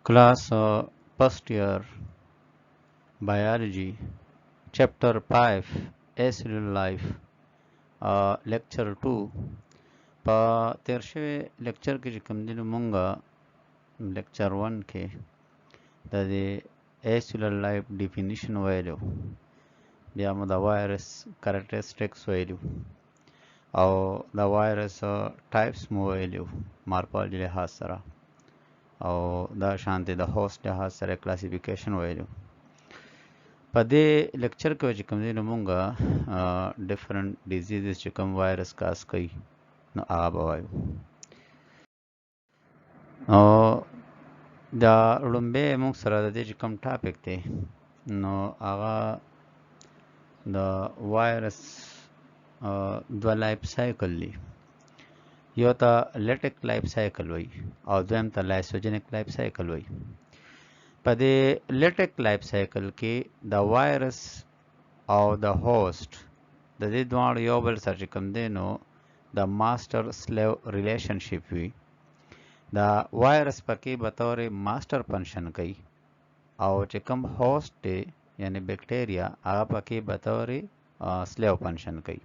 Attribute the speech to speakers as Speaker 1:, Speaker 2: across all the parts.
Speaker 1: Class first year biology chapter 5 cellular life lecture 2 په تیر شوی لیکچر کې چې کوم دینو مونږه لیکچر 1 کې د cellular life definition ویلو بیا مو د وایرس characteristics ویلو او د وایرس ټایپس مو ویلو مارفولوژي لحاظ سره او دا شانتي د هوست لحاظ سره کلاسیفیکیشن ویلو په دې لیکچر کې چې کوم دینو مونږه ډیفرنٹ ډیزیزز چې کوم وایرس کاز کوي نو هغه به وایو او دا لومبه موږ سره د دې چې کوم ټاپک دی نو هغه د وایرس دوه لایف سایکل دی یو ته لیټک لایف سایکل وای او دویم ته لایسوجینیک لایف سایکل وای په دې لیټک لایف سایکل کې د وایرس او د هوست د دې دواړو یو بل سره کوم دی نو د ماستر سلیو ریلیشنشپ وي دا وایرس پکې به طور ماستر فنکشن کوي او چې کوم هوست دی یعنی بیکټیریا هغه پکې به طور سلیو فنکشن کوي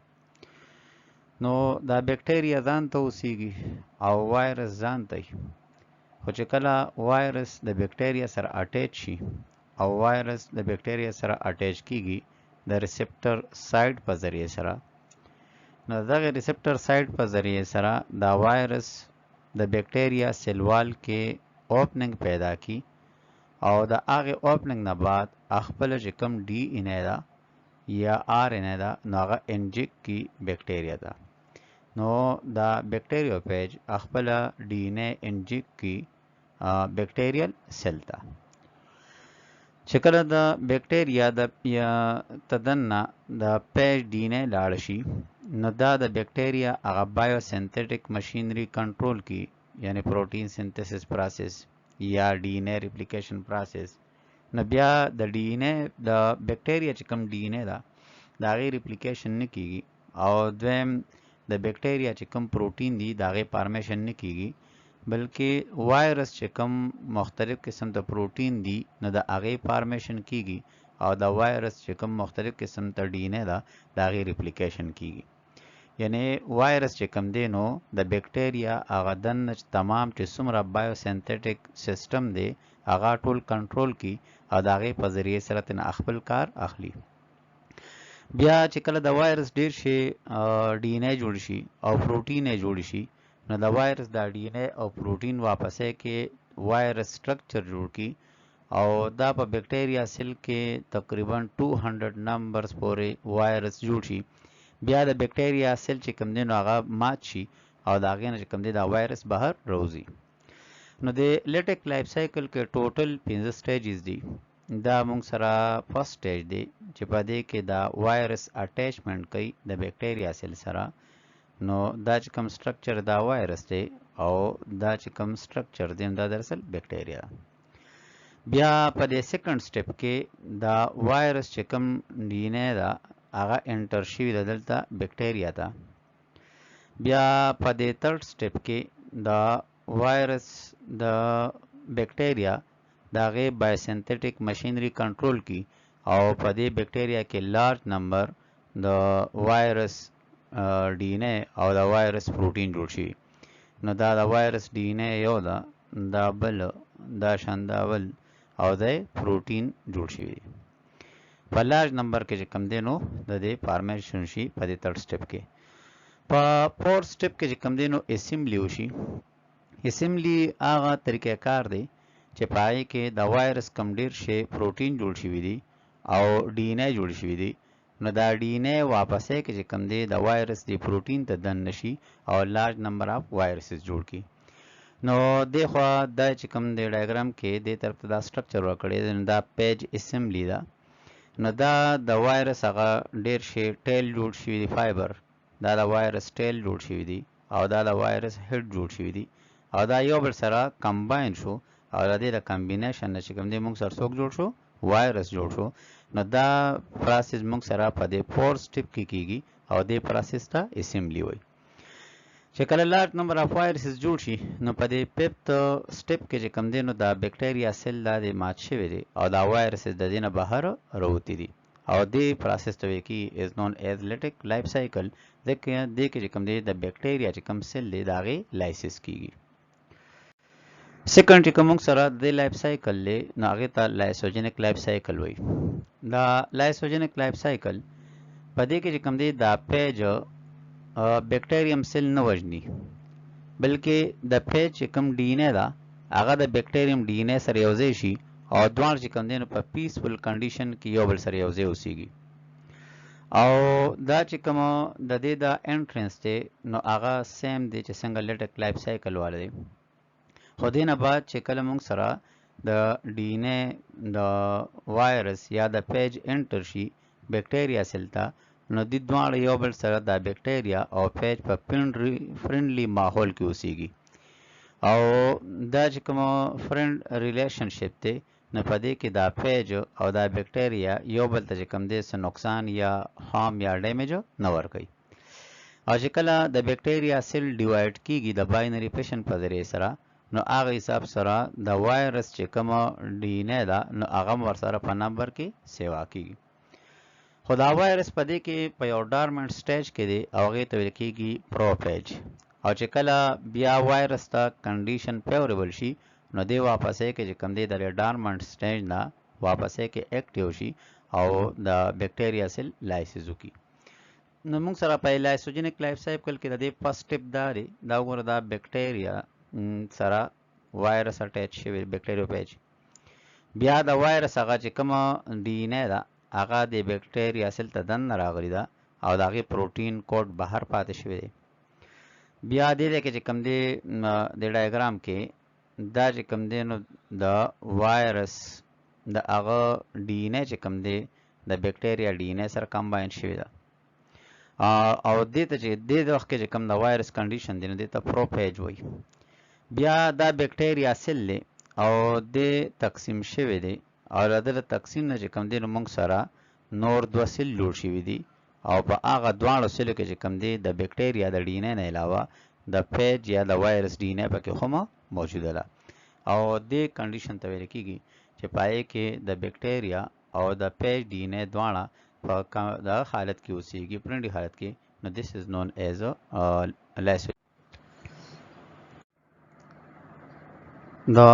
Speaker 1: نو دا بیکټیریا ځان ته اوسېږي او وایرس ځان ته خو چې کله وایرس د بیکټیریا سره اټیچ شي او وایرس د بیکټیریا سره اټیچ کیږي د ریسپټر سایت په ذریعه سره نو دغه ریسپټر سایت په ذریعه سره دا وایرس د بیکټیریا سیل وال کې اوپننګ پیدا کی او د هغه اوپننګ نه بعد خپل چې کوم ډي ان ای دا یا آر ان ای دا نو هغه انجیک کی بیکټیریا دا نو دا بیکټیریو پیج خپل ډي ان ای انجیک کی بیکټیریل سیل تا چې کله د بیکټیریا د تدنه د پیج ډي ان ای لاړ شي نو دا د بیکټیریا هغه بایو سنتھیټک مشینری کنټرول کی یعنی پروټین سنتھیسس پروسس یا ډي ان ای ریپلیکیشن پروسس نو بیا د ډي ان ای د بیکټیریا چې کوم ډي ان ای دا د هغې ریپلیکیشن نه کیږي او دویم د بیکټیریا چې کوم پروټین دی د هغې فارمیشن نه کیږي بلکې وایرس چې کوم مختلف قسم د پروټین دی نو د هغې فارمیشن کیږي او د وایرس چې کوم مختلف قسم ته ډي ان ای دا د هغې ریپلیکیشن کیږي یعنی وایرس چې کوم دی نو د بیکټیریا هغه دننه تمام چې څومره بایو سنتھیټک سیسټم دی هغه ټول کنټرول کی او د هغې په ذریعه سره ترې خپل کار اخلي بیا چې کله د وایرس ډیر شي ډي ان ای جوړ شي او پروټین یې جوړ شي نو د وایرس د ډي ان ای او پروټین واپسې کې وایرس سټرکچر جوړ کی او دا په بیکټیریا سیل کې تقریبا 200 نمبرز پورې وایرس جوړ شي بیا د بیکټیریا سیل چې کوم دی نو هغه مات شي او د هغې نه چې کوم دی دا وایرس بهر روزي نو د لیټک لایف سایکل کې ټوټل 15 سټیجز دي دا مونږ سره فرست سټیج دی چې په دې کې دا وایرس اټیچمنټ کوي د بیکټیریا سیل سره نو دا چې کوم سټرکچر دا وایرس دی او دا چې کوم سټرکچر دی دا دراصل بیکټیریا بیا په دې سیکنډ سټیپ کې دا وایرس چې کوم ډي ان ای دا هغه انټر شوی د دلته بیکټیریا ته بیا په دې تھرډ سټیپ کې دا وایرس د بیکټیریا دا غي بایوسنتھیټک مشینری کنټرول کی او په دې بیکټیریا کې لارج نمبر د وایرس ډي ان ای او د وایرس پروټین جوړ شي نو دا د وایرس ډي ان ای یو دا بل دا شانداول او د پروټین جوړ شي په لارج نمبر کې چې کم دی نو د دې فارمیشن شي په دې تھرډ سټیپ کې په فورث سټیپ کې چې کم دی نو اسمبلی وشي اسمبلی هغه طریقې کار دی چې پای کې د وایرس کم ډیر شي پروټین جوړ شوی دی او ډي ان ای جوړ شوی دی نو دا ډي ان ای واپسې کې چې کم دی د وایرس دی پروټین ته دن نشي او لارج نمبر اف وایرسز جوړ کی نو دغه د چې کم دی ډایګرام کې د طرف ته دا سټرکچر ورکړی دا پیج اسمبلی دا نو دا د وایرس هغه ډیر شي ټیل جوړ شوی دی فایبر دا د وایرس ټیل جوړ شوی دی او دا د وایرس هډ جوړ شوی دی او دا یو بل سره کمباین شو او د دې د کمبینیشن چې کوم دی موږ سره څوک جوړ شو وایرس جوړ شو نو دا پروسس موږ سره په دې فور سټیپ کې کیږي او دې پروسس ته اسمبلی وایي چې کله لارج نمبر اف وایرسز جوړ شي نو په دې ففت سټپ کې چې کوم دی نو دا بکټیریا سیل دا د مات شوی دی او دا وایرسز د دې نه بهر راوتی دي او دې پروسس ته وایي از نون ایز لیټک لایف سایکل ځکه دې کې چې کوم دی د بکټیریا چې کوم سیل دی دا غي لایسیس کیږي سیکنډ چې کوم سره د لایف سایکل له نو هغه ته لایسوجینیک لایف سایکل وایي دا لایسوجینیک لایف سایکل په دې کې چې کوم دی دا پیج بیکټیریم سیل نه وژني بلکې د پیج چې کوم ډي ان اے ده هغه د بیکټیریم ډي ان اے سره یوځای شي او دواړه چې کوم دی نو په پیسفل کنډیشن کې یو بل سره یوځای اوسېږي او دا چې کوم د دې د انټرنس دی نو هغه سیم دی چې څنګه لیټک لایف سایکل والا دی خو دې نه بعد چې کله موږ سره د ډي ان اے د وایرس یا د پیج انټر شي بیکټیریا سیل ته نو د دواړه یو بل سره د بکټیریا او پیج په فرندلی ماحول کې اوسېږي او دا چې کوم فرند ریلیشنشپ دی نو په دې کې دا پیج او دا بکټیریا یو بل ته چې کوم دی څه نقصان یا هارم یا ډیمیج نه ورکوي او چې کله د بکټیریا سیل ډیوایډ کیږي د باینری فیشن په ذریعه سره نو هغه حساب سره د وایرس چې کوم ډي ان اے ده نو هغه ورسره په نمبر کې سیوا کیږي خو دا وایرس په دې کې په یو ډارمنټ سټیج کې دی او هغې ته ویل کېږي پروپیج او چې کله بیا وایرس ته کنډیشن فیوریبل شي نو دی واپسې کې چې کوم دی د ډارمنټ سټیج نه واپسې کې اکټیو شي او د بکټیریا سیل لایسیس وکړي نو موږ سره په لایسوجینیک لایف سایکل کې د دې فرست سټپ دا دی دا وګوره دا بکټیریا سره وایرس اټیچ شوی بکټیریو پیج بیا د وایرس هغه چې کوم ډي ان اے ده هغه د بکټیریا سیل ته دننه راغلی ده او د هغې پروټین کوډ بهر پاتې شوی دی بیا دې ځای کې چې کوم دی د ډایګرام کې دا چې کوم دی نو د وایرس د هغه ډي ان اے چې کوم دی د بکټیریا ډي ان اے سره کمباین شوی ده او دې ته چې دې وخت کې چې کوم د وایرس کنډیشن دی نو دې ته پروپیج وایي بیا دا بکټیریا سیل دی او دې تقسیم شوی دی او د تقسیم نه چې کوم دی نو موږ سره نور دوه سیل جوړ شوي دي او په هغه دواړو سیلو کې چې کوم دی د بکټیریا د ډي ان اے نه علاوه د پیج یا د وایرس ډي ان اے پکې هم موجوده ده او دې کنډیشن ته ویل کېږي چې پای کې د بکټیریا او د پیج ډي ان اے دواړه په د حالت کې اوسېږي پرنډي حالت کې نو this is known as a the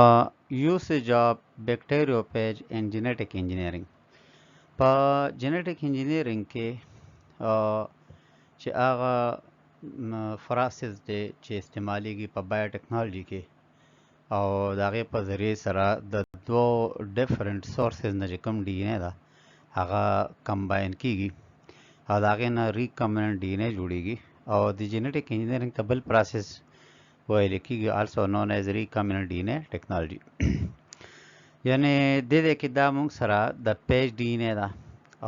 Speaker 1: usage of bacteriophage in genetic engineering په جنټیک انجینیرینګ کې چې هغه پروسس دی چې استعمالیږي په بایوټیکنالوژي کې او د هغې په ذریعې سره د دوه ډیفرنٹ سورسز نه چې کوم ډي ان اے ده هغه کمباین کیږي او د هغې نه ریکمبیننٹ ډي ان اے جوړیږي او د جنټیک انجینیرینګ ته بل پروسس ویل کېږي آلسو نون ایز ریکمبیننٹ ډي ان اے ټیکنالوژي یعنی د دې کې دا موږ سره د پیج ډي ان اے ده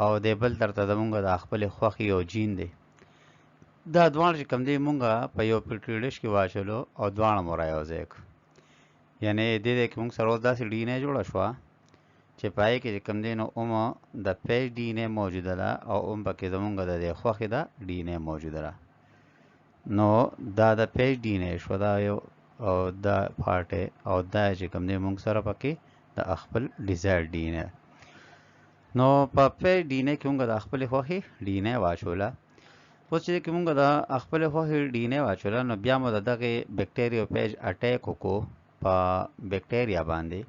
Speaker 1: او د بل درته زموږ د خپلې خوښې یو جین دی دا دواړه چې کوم دی موږ په یو پټري ډش کې واچولو او دواړه مو رایوځای کړو یعنی د دې کې موږ سره اوس داسې ډي ان اے جوړه شوه چې په هغې کې چې کوم دی نو د پیج ډي ان اے موجوده ده او پکې زموږ د دې خوښې ده ډي ان اے موجوده ده نو دا د پیج ډي ان اے شوه دا یو او دا پارټ او دا چې کوم دی موږ سره پکې د خپل ډیزایر ډي ان اے نو په پیج ډي ان اے کې موږ د خپلې خوښې ډي ان اے واچوله اوس چې کې موږ د خپلې خوښې ډي ان اے واچوله نو بیا مو د دغې بکټیریو پیج اټیک وکړو په بکټیریا باندې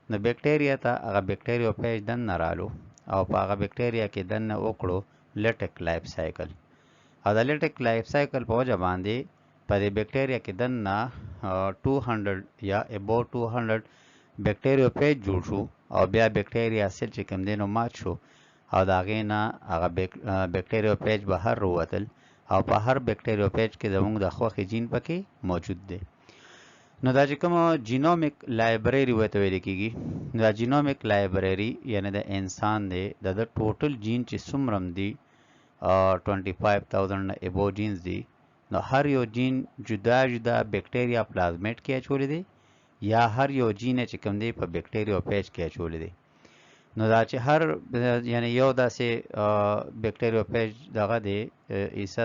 Speaker 1: نو بکټیریا ته هغه بکټیریو پیج دننه رالو او په هغه بکټیریا کې دننه وکړو لیټک لایف سایکل او د لیټک لایف سایکل په وجه باندې په دې بکټیریا کې دننه 200 یا اباوټ 200 بکټیریو پیج جوړ شو او بیا بکټیریا سیل چې کوم دی نو مات شو او د هغې نه هغه بکټیریو پیج بهر ووتل او په هر بکټیریو پیج کې زموږ د خوښې جین پکې موجود دی نو دا چې کومه جینومیک لایبرري ورته ویل کېږي دا جینومیک لایبرري یعنی د انسان دی د ټوټل جین چې څومره دي 25,000 نه ابو جینز دي نو هر یو جین جدا جدا بکټیریا پلازمیټ کې اچولی دی یا هر یو جین چې کوم دی په بکټیریو پیج کې اچولی دی نو دا چې هر یعنی یو داسې بکټیریو پیج دغه دی ایسا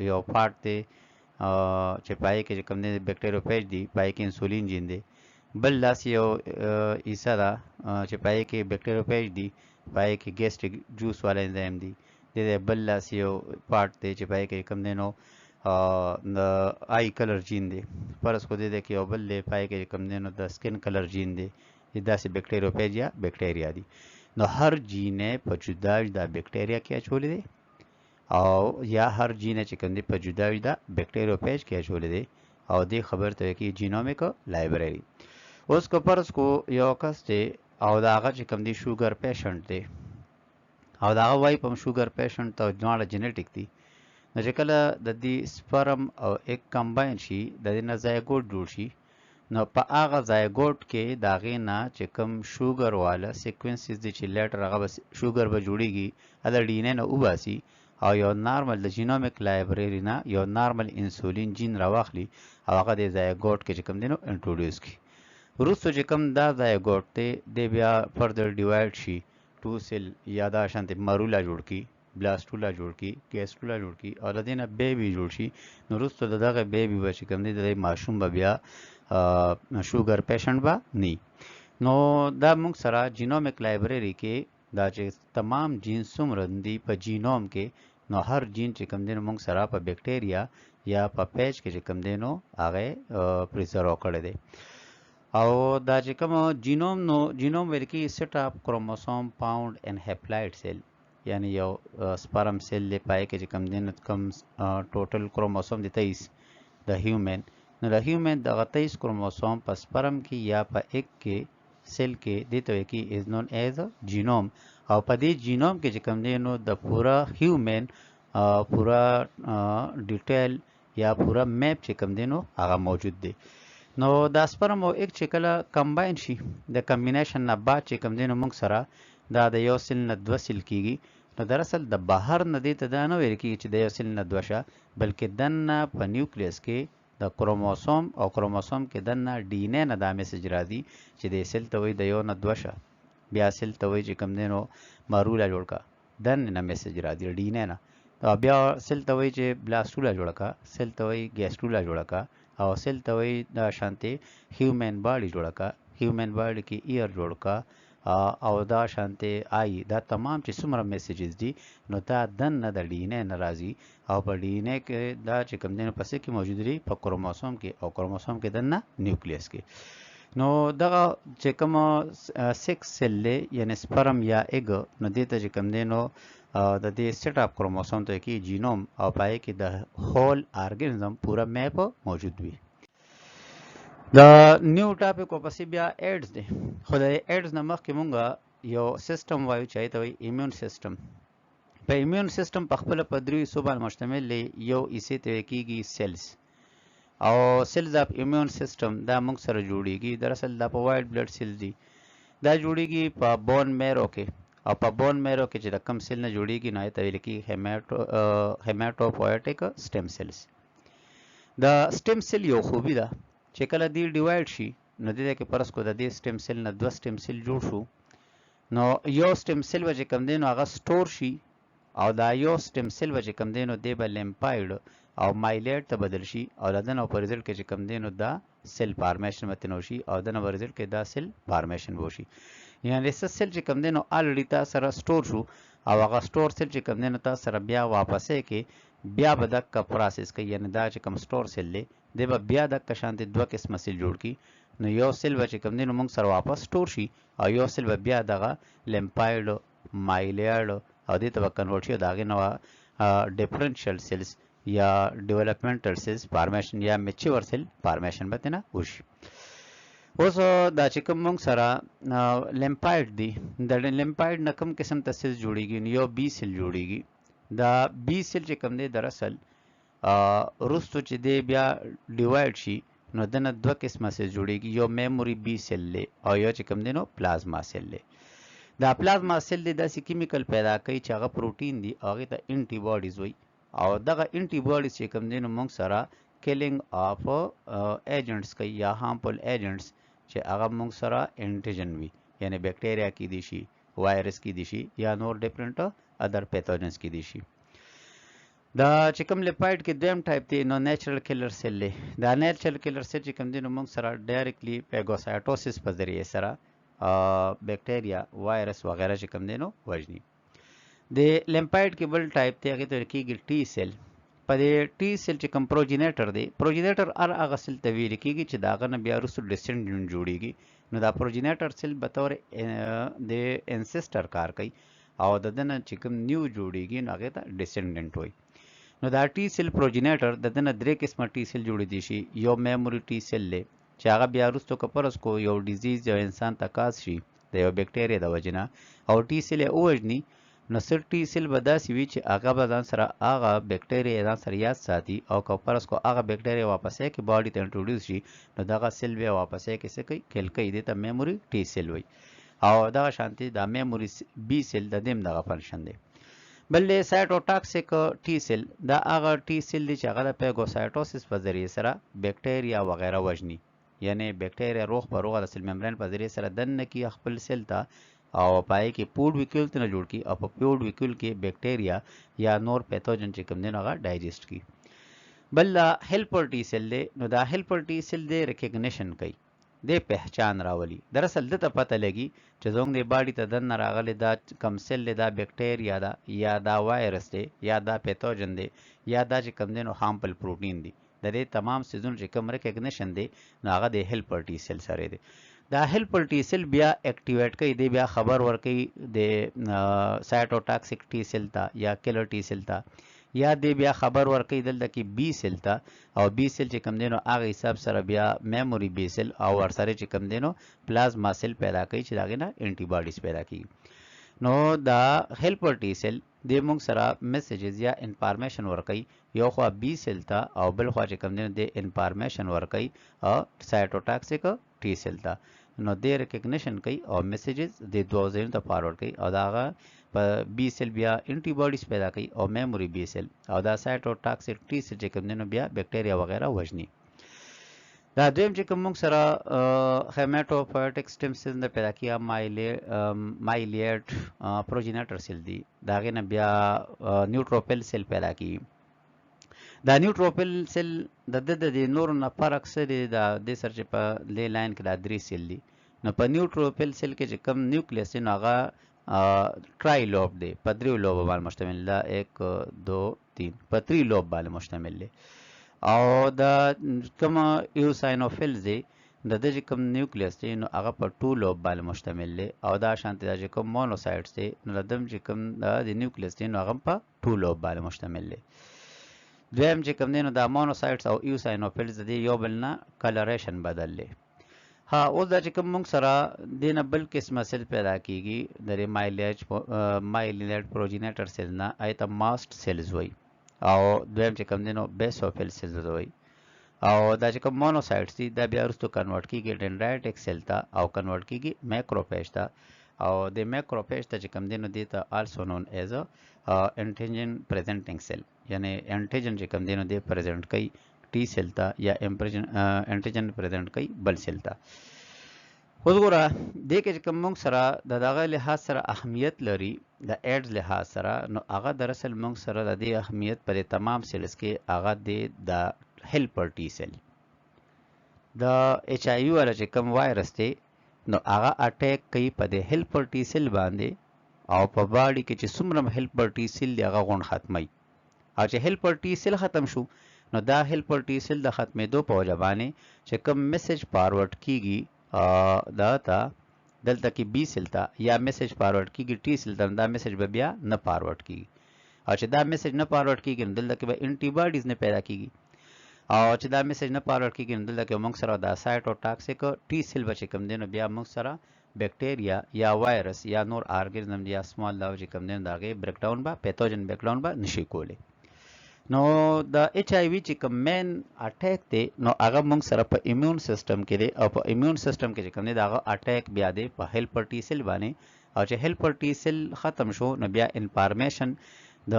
Speaker 1: یو پارت دی چې پای کې چې کوم دی بیکټیریوفیج دی، پای کې انسولین جین دی. بل داسې یو حصه ده چې پای کې بیکټیریوفیج دی، پای کې ګیسټریک جوس والا انزایم دی. د بل داسې یو پارت دی چې پای کې کوم دی نو د آی کلر جین دی. فرض کو دی کې یو بل دی پای کې کوم دی نو د سکن کلر جین دی. داسې بیکټیریوفیج یا بیکټیریا دی. نو هر جین په جدا جدا بیکټیریا کې اچولې دی، او یا هر جین چې کوم دی په جدا جدا بیکټیریوفیج کې اچولې دی، او دې خبر ته کې جینومیک لایبرری. اوس که فرض کو یو کس دی او د هغه چې کوم دی شوګر پیشنټ دی، او د هغه وایي په شوګر پیشنټ ته دواړه جینیټیک دي، نو چې کله د دې سپرم او ایگ کمباین شي، د دې نه زایګوټ جوړ شي، نو په هغه زایګوټ کې د هغې نه چې کوم شوګر والا سیکوینسز دي چې لیټر هغه به شوګر به جوړېږي، هغه د ډي ان اے نه وباسي او یو نارمل د جینومیک لایبرری نه یو نارمل انسولین جین راواخلي او هغه د زایګوټ کې چې کوم دی نو انټروډیوس کړي. وروسته چې کوم دا زایګوټ دی دی بیا فردر ډیوایډ شي، 2 سیل یا دا شانتې مرولا جوړ کړي، بلاستولا جوړ کړي، ګیسټولا جوړ کړي، او د دې نه بیبي جوړ شي. نو وروسته د دغه بیبي به چې کوم دی د ماشوم به بیا شوګر پیشنټ به نی. نو دا موږ سره جینومیک لایبرری کې دا چې تمام جین څومره دي په جینوم کې، نو هر جین چې کوم دی نو موږ سره په بیکټیریا یا په پیج کې چې کوم دی نو هغه پریزرو کړی دی. او دا چې کوم جینوم نو جینوم ویل کې سیټ اپ کروموسوم پاوند ان هیپلایډ سیل، یعنی یو سپرم سیل دی پای کې چې کوم دی نو کوم ټوټل کروموسوم دی 23 د هیومن. نو د هیومن دغه 23 کروموسوم په سپرم کې یا په ایگ کې سیل کې دی ته وایي کې از نون ایز جینوم. او په دې جینوم کې چې کوم دی نو د پورا هیومن پورا ډیټیل یا پورا میپ چې کوم دی نو هغه موجود دی. نو دا سپرم او ایگ چې کله کمباین شي، د کمبینیشن نه بعد چې کوم دی نو موږ سره دا د یو سیل نه 2 سیل کیږي. نو دراصل د بهر نه دی ته دا نه ویل کېږي چې د یو سیل نه 2 شه، بلکې دننه په نیوکلیس کې د کروموسوم او کروموسوم کې دننه ډي ان اے نه دا میسج راځي چې د سیل ته وایي د یو نه 2 شه، بیا سیل ته وایي چې کوم دی نو مارولا جوړ کا، دننه نه میسج راځي ډي ان اے نه، بیا سیل ته وایي چې بلاستولا جوړ کا، سیل ته وایي ګیسټولا جوړ کا، او سیل ته وایي دا شانتې هیومن باډي جوړ کا، هیومن باډي کې ایر جوړ کا، او دا شانتې آی. دا تمام چې څومره میسیجز دي نو دا دننه د ډي ان اے نه راځي، او په ډي ان اے کې دا چې کوم دی نو په څه کې موجود دي، په کروموسوم کې، او کروموسوم کې دننه نیوکلیس کې. نو دغه چې کوم 6 سیل دی یعنی سپرم یا ایگ، نو دې ته چې کوم دی نو د دې سیټ اپ کروموسوم ته کې جینوم، او پای کې د هول ارګانیزم پورا میپ موجود وي. د نیو ټاپک او پسې بیا ایډز دی. خو د ایډز نه مخکې مونږه یو سیستم وایو چې هغې ته وایي ایمیون سیستم. په ایمیون سیستم په خپله په 3 حصو باندې مشتمل دی. یو حصې ته ویل کېږي سیلز، او سیلز اف ایمیون سیستم دا موږ سره جوړیږي. دراصل دا په وایټ بلډ سیل دي، دا جوړیږي په بون میرو کې، او په بون میرو کې چې د کم سیل نه جوړیږي نو هغې ته ویل کېږي هیماټوپویټک سټیم سیلز. د سټیم سیل یو خوبي ده چې کله دې ډیوایډ شي، نو دې کې فرض کو د دې سټیم سیل نه 2 سټیم سیل جوړ شو، نو یو سټیم سیل به چې کوم دی نو هغه سټور شي، او دا یو سټیم سیل به چې کوم دی نو دی به لیمپایډ او مایلیټ ته بدل شي، او د دنه په رزلټ کې چې کوم دی نو دا سیل فارمیشن به تنو شي، او دنه په رزلټ کې دا سیل فارمیشن به وشي. یعنی سیل چې کوم دی نو الریډي تا سره سټور شو، او هغه سټور سیل چې کوم دی نو تا سره بیا واپسې کې بیا به دغه پروسس کوي. یعنی دا چې کوم سټور سیل دی دی به بیا دغه شانتې 2 قسمه سیل جوړ کړي. نو یو سیل به چې کوم دی نو موږ سره واپس سټور شي، او یو سیل به بیا دغه لیمپایډ مایلیټ او دې ته به کنورټ شي، د هغې نه ډیفرنشل سیلز یا ډیولپمنټل سیلز فارمیشن یا میچور سیل فارمیشن به ترنه وشي. اوس دا چې کوم موږ سره لیمپایډ دی، د لیمپایډ نه کوم قسم ته سیلز جوړیږي، یو بی سیل جوړیږي. دا بی سیل چې کوم دی دراصل وروستو چې دی بیا ډیوایډ شي، نو دنه 2 قسمه سیل جوړیږي، یو میموري بی سیل دی، او یو چې کوم دی نو پلازما سیل دی. دا پلازما سیل دی داسې کیمیکل پیدا کوي چې هغه پروټین دی، هغې ته انټي باډیز وایي، او دغه انټي باډیز چې کوم دی نو موږ سره کیلینګ اف ایجنټس کوي یا هارمفل ایجنټس چې هغه موږ سره انټیجن وي، یعنی بیکټیریا کې دي شي، وایرس کې دي شي، یا نور ډیفرنٹ ادر پیتھوجنز کې دي شي. دا چې کوم لیپاید کې دویم ټایپ دی نو نیچرل کلر سیل دی. دا نیچرل کلر سیل چې کوم دی نو موږ سره ډایرکټلی فاګوسایټوسس په ذریعه سره بیکټیریا وایرس وغیرہ چې کوم دی نو وژني. د لیمپاید کې بل ټایپ دی هغه ته کېږي ټي سیل. په دې ټي سیل چې کوم پروجینیټر دی، پروجینیټر هغه سیل ته ویل کېږي چې دا غنه بیا وروسته ډیسندنټ جوړیږي. نو دا پروجینیټر سیل به تور د انسیسټر کار کوي او د دنه چې کوم نیو جوړیږي نو هغه ته ډیسندنټ وایي. نو دا ټي سیل پروجینیټر د دنه درې قسمه ټي سیل جوړې دي شي. یو میموري ټي سیل دی چې هغه بیا وروسته کپرس کو یو ډیزیز یو انسان ته کاز شي د یو بیکټیریا د وجنه او ټي سیل یې وژني. نو سر ټي سیل به داسې وي چې هغه به ځان سره هغه بیکټیریا ځان سره یاد ساتي او کپرس کو هغه بیکټیریا واپسې کې باډي ته انټروډیوس شي نو دغه سیل به واپسې کې څه کوي کل کوي دې ته میموري ټي سیل وایي. او دغه شانتي دا میموري بي سیل د دیم دغه فنکشن دی. بل دی سایټوټاکسیک ټي سیل. دا هغه ټي سیل دی چې هغه د فاګوسایټوسس په ذریعه سره بیکټیریا وغیرہ وژني. یعنی بیکټیریا روغ په روغه د سیل ممبرین په ذریعه سره دننه کې خپل سیل ته او پای کې پوډ ویکیول ته جوړ کی او په پوډ ویکیول کې بیکټیریا یا نور پیتوجن چې کوم دی هغه ډایجست کی. بل هیلپر ټي سیل دی. نو دا هیلپر ټي سیل دی ریکګنیشن کوي، د پہچان راولي. دراصل دته پته لګي چې زموږ د باډي ته دننه راغلی دا کم سیل دی، دا بیکټیریا ده یا دا وایرس دی یا دا پیتوجن دی یا دا چې کوم دی نو هارمفل پروټین دی. د دې تمام سيزونو چې کوم ریکګنیشن دی نو هغه د هیلپر ټي سیل سره دی. دا هیلپر ټي سیل بیا اکټیویټ کوي، دی بیا خبر ورکوي د سایټوټاکسیک ټي سیل ته یا کلر ټي سیل ته، یا دی بیا خبر ورکوي دلته کې بی سیل ته او بی سیل چې کوم دی نو هغه حساب سره بیا میموري بی سیل او ورسره چې کوم دی نو پلازما سیل پیدا کوي چې داغه نه انټي باډیز پیدا کوي. نو دا هیلپر ټي سیل د موږ سره میسیجز یا انفارمیشن ورکوي، یو خوا بی سیل ته او بل خوا چې کوم دی نو د انفارمیشن ورکوي او سایټوټاکسیک ټي سیل ته. نو د ریکګنیشن کوي او میسیجز د دوه ځایونو ته فارورډ کوي او داغه په بی سیل بیا انټي باډیز پیدا کوي او میموري بی سیل او دا سایټوټاکسیک ټي سیل چې کوم دی نو بیا بیکټیریا وغیرہ وژني. دا دویم چې کوم موږ سره هیماتوپویټک سټیم سیل نه پیدا کیه مایلیټ پروجینیټر سیل دی. داغه نه بیا نیوټروفیل سیل پیدا کی. دا نیوټروفیل سیل د نور نه فرق سره دا د سر چې په لاین کې دا درې سیل دي. نو په نیوټروفیل سیل کې چې کوم نیوکلیس دی نو هغه ټرای لوب دی، په دریو لوب باندې مشتمل دی. 1 2 3 په 3 لوب باندې مشتمل دی. او دا کوم ایوساینوفیلز دی د دې کوم نیوکلیس دی نو هغه په 2 لوب باندې مشتمل دی. او دا شانتي دا چې کوم مونوسایټس دی نو دم چې کوم د نیوکلیس دی نو هغه په 2 لوب باندې مشتمل دی. دویم چې کوم دی نو دا مونوسایټس او ایوساینوفیلز دی یو بل نه کلریشن بدل دی. ها اوس دا چې کوم موږ سره دینه بل قسمه سیل پیدا کیږي د مایلیټ پروجینیټر سیل نه ایته ماست سیلز وای او دویم چې کوم دی نو بیسوفیل سیلز وای. او دا چې کوم مونوسایټس دي دا بیا وروسته کنورټ کیږي ډندرایټک سیل ته او کنورټ کیږي مایکروفیج ته. او د مایکروفیج ته چې کوم دی نو دی ته آلسو نون ایز انټیجن پریزنټینګ سیل، یعنی انټیجن چې کوم دی نو دی پریزنټ کوي ټي سیل ته یا انټیجن پریزنټ کوي بل سیل ته. اوس ګوره دې کې چې کوم موږ سره د دغه لحاظ سره اهمیت لري د ایډز لحاظ سره نو هغه دراصل موږ سره د دې اهمیت پر تمام سیلز کې هغه د هیلپر ټي سیل. د ایچ آی وی ولا چې کوم وایرس دی نو هغه اٹیک کوي په د هیلپر ټي سیل باندې او په باډي کې چې څومره هیلپر ټي سیل دی هغه غون ختمي. او چې هیلپر ټي سیل ختم شو نو دا هیلپر ټي سیل د ختمېدو په وجه باندې چې کوم میسج فارورډ کیږي دا ته دلته کې بی سیل ته یا میسج فارورډ کیږي ټي سیل ته، دا میسج به بیا نه فارورډ کیږي. او چې دا میسج نه فارورډ کیږي نو دلته کې به انټي باډیز نه پیدا کیږي. او چې دا میسج نه فارورډ کیږي نو دلته کې موږ سره دا سایټوټاکسیک ټي سیل به چې کوم دی نو بیا موږ سره بیکټیریا یا وایرس یا نور ارګانیزم یا سمال دا چې کوم دی نو داغه بریک ډاون به پیتوجن بریک ډاون به نشي کولی. نو د ایچ آی وی چې کوم مین اٹیک دی نو هغه موږ سره په ایمیون سیستم کې دی او په ایمیون سیستم کې چې کوم دی داغه اٹیک بیا دی په هیلپر ټي سیل باندې. او چې هیلپر ټي سیل ختم شو نو بیا انفارمیشن د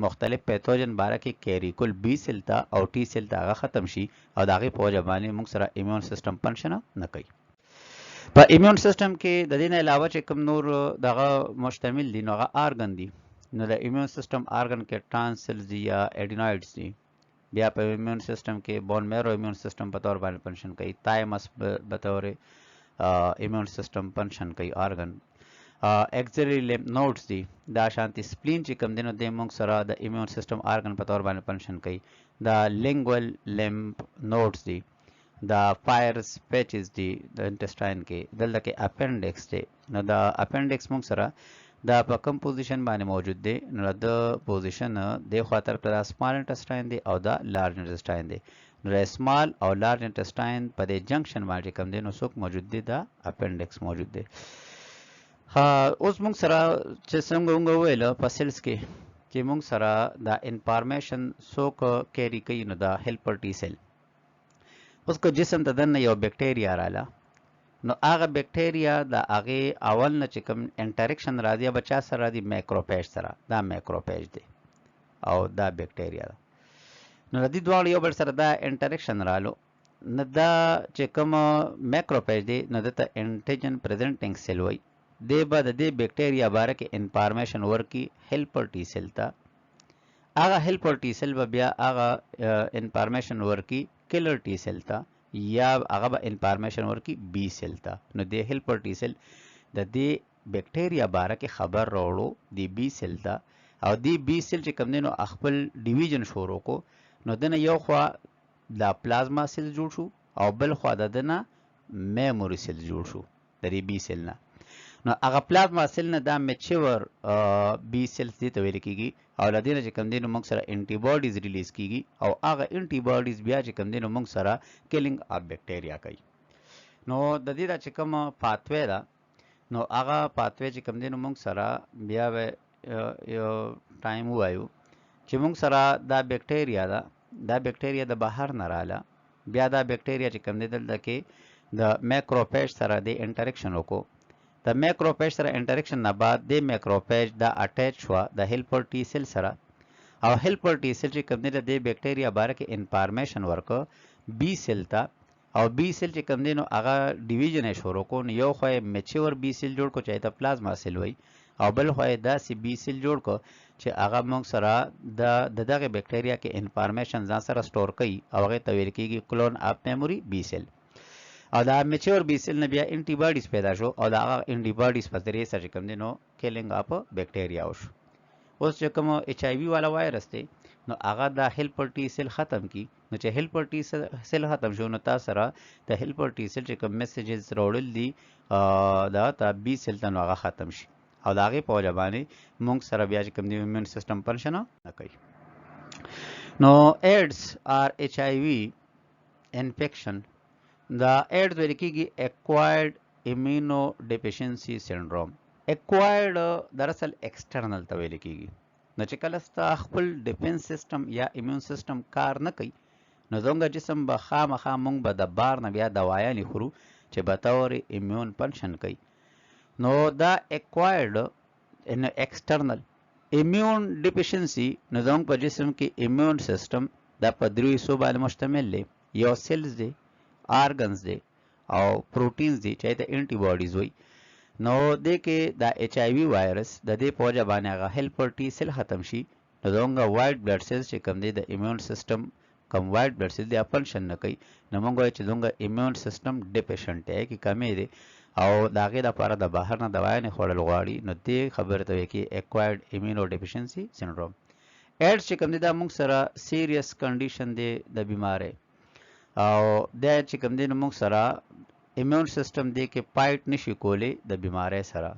Speaker 1: مختلف پیتوجن باره کې کیری کول بی سیل ته او ټي سیل ته هغه ختم شي او داغه په وجه باندې موږ سره ایمیون سیستم فنکشن نه کوي. په ایمیون سیستم کې د دې نه علاوه چې کوم نور دغه مشتمل دي نو هغه ارګن دي. نو د ایمیون سیستم آرګن کې ټرانسلز دي یا ایډینوایډز دي. بیا په ایمیون سیستم کې بون میرو ایمیون سیستم په تور باندې فنکشن کوي. تایمس په تور ایمیون سیستم فنکشن کوي آرګن. اکسلری لیمف نوډز دي دا شانتي سپلین چې کوم دینو د موږ سره د ایمیون سیستم آرګن په تور باندې فنکشن کوي. دا لینګوال لیمف نوډز دي. دا فایرس پیچز دي د انټسټاین کې. دلته کې اپنډکس دی. نو دا اپنډکس موږ سره دا په کوم پوزیشن باندې موجود دی؟ نو د پوزیشن د خاطر پر سمال انټسټاین دی او دا لارج انټسټاین دی. نو سمال او لارج انټسټاین په دې جنکشن باندې کوم دی نو څوک موجود دی؟ دا اپنډکس موجود دی. اوس موږ سره چې څنګه ویل په سیلز کې چې موږ سره دا انفارمیشن څوک کیری کوي نو دا هیلپر ټي سیل. اوس کو جسم ته دنه یو بیکټیریا رااله نو هغه بیکټیریا د هغه اول نه چې کوم انټریکشن راځي بچا سره راځي مایکروفیج سره. دا مایکروفیج دی او دا بیکټیریا ده. نو د دې دواړو یو بل سره دا انټریکشن رالو نو دا چې کوم مایکروفیج دی نو دته انټیجن پریزنټینګ سیل وای. دی به د دې بیکټیریا باره کې انفارمیشن ورکي هیلپر ټي سیل ته. هغه هیلپر ټي سیل به بیا هغه انفارمیشن ورکي کلر ټي سیل ته یا هغه به انفارمیشن ورکي بی سیل ته. نو د هیلپر ټي سیل د دې بیکټیریا باره کې خبر راوړو دی بی سیل ته او دی بی سیل چې کوم دی نو خپل ډیویژن شروع کو. نو دنه یو خوا دا پلازما سیل جوړ شو او بل خوا د دنه میموري سیل جوړ شو د دې بی سیل نه. نو هغه پلازما سیل نه دا میچور بی سیلز دي ته ویل کیږي او لدینه چې کوم دي نو موږ سره انټي باډیز ریلیز کیږي او هغه انټي باډیز بیا چې کوم دي نو موږ سره کیلینګ اف بیکټیریا کوي. نو د دې دا چې کوم پاتوي دا نو هغه پاتوي چې کوم دي نو موږ سره بیا یو ټایم وایو چې موږ سره دا بیکټیریا د بهر نه رااله. بیا دا بیکټیریا چې کوم دي دلته کې د مایکروفیج سره د انټریکشن وکړو. د مایکروفیج سره انټریکشن نه بعد د مایکروفیج دا اٹیچ شو د هیلپر ټي سیل سره او هیلپر ټي سیل چې کوم دی د بیکټیریا باره کې انفارمیشن ورکو بی سیل ته او بی سیل چې کوم دی نو هغه ډیویژن یې شروع کو. یو خو یې میچور بی سیل جوړ کو چې ته پلازما سیل وای او بل خو یې داسې بی سیل جوړ کو چې هغه موږ سره د دغه بیکټیریا کې انفارمیشن ځان سره سٹور کوي او هغه ته ویل کېږي کلون اف میموري بی سیل. او دا میچور بی سیل نه بیا انټي باډیز پیدا شو او دا هغه انټي باډیز په ذریعه سره کوم دي نو کیلینګ اپ بیکټیریا وشو. اوس چې کوم ایچ آی وی والا وایرس دی نو هغه دا هیلپر ټي سیل ختم کی. نو چې هیلپر ټي سیل ختم شو نو تاسو سره د هیلپر ټي سیل چې کوم میسیجز راوړل دي دا ته بی سیل ته نو هغه ختم شي او دا هغه په وجه باندې موږ سره بیا چې کوم دی ایمیون سیستم فنکشن نه کوي. نو ایډز آر ایچ آی وی انفیکشن دا ایډز ویل کېږي اکوایرډ ایمینو ډیفیشنسي سنډروم. اکوایرډ دراصل ایکسټرنل ته ویل کېږي. نو چې کله ستا خپل ډیفنس سیستم یا ایمیون سیستم کار نه کوي نو زموږ جسم به خامخا موږ به د بار نه بیا دوايانې خورو چې به طور ایمیون فنکشن کوي. نو دا اکوایرډ ان ایکسټرنل ایمیون ډیفیشنسي نو زموږ په جسم کې ایمیون سیستم دا په درې حصو باندې مشتمل دی. یو سیلز دی، آرګنز دی او پروټینز دی چې ته انټي باډیز وای. نو د کې دا ایچ آی وی وایرس د دې په وجه باندې هغه هیلپر ټي سیل ختم شي نو دغه وایټ بلډ سیلز چې کوم دی د ایمیون سیستم کوم وایټ بلډ سیل دی فنکشن نه کوي. نو موږ وایو چې دغه ایمیون سیستم ډیفیشنټ دی کې کمی دی او دا غي د لپاره د بهر نه دوايي نه خورل غواړي. نو دې خبره ته کې اکوایرډ ایمینو ډیفیشنسي سنډروم. ایډز چې کوم دی دا موږ سره سیریس کنډیشن دی د بیماری او دا چې کوم دی نو موږ سره ایمیون سیستم دی کې فایټ نشي کولی د بیماری سره.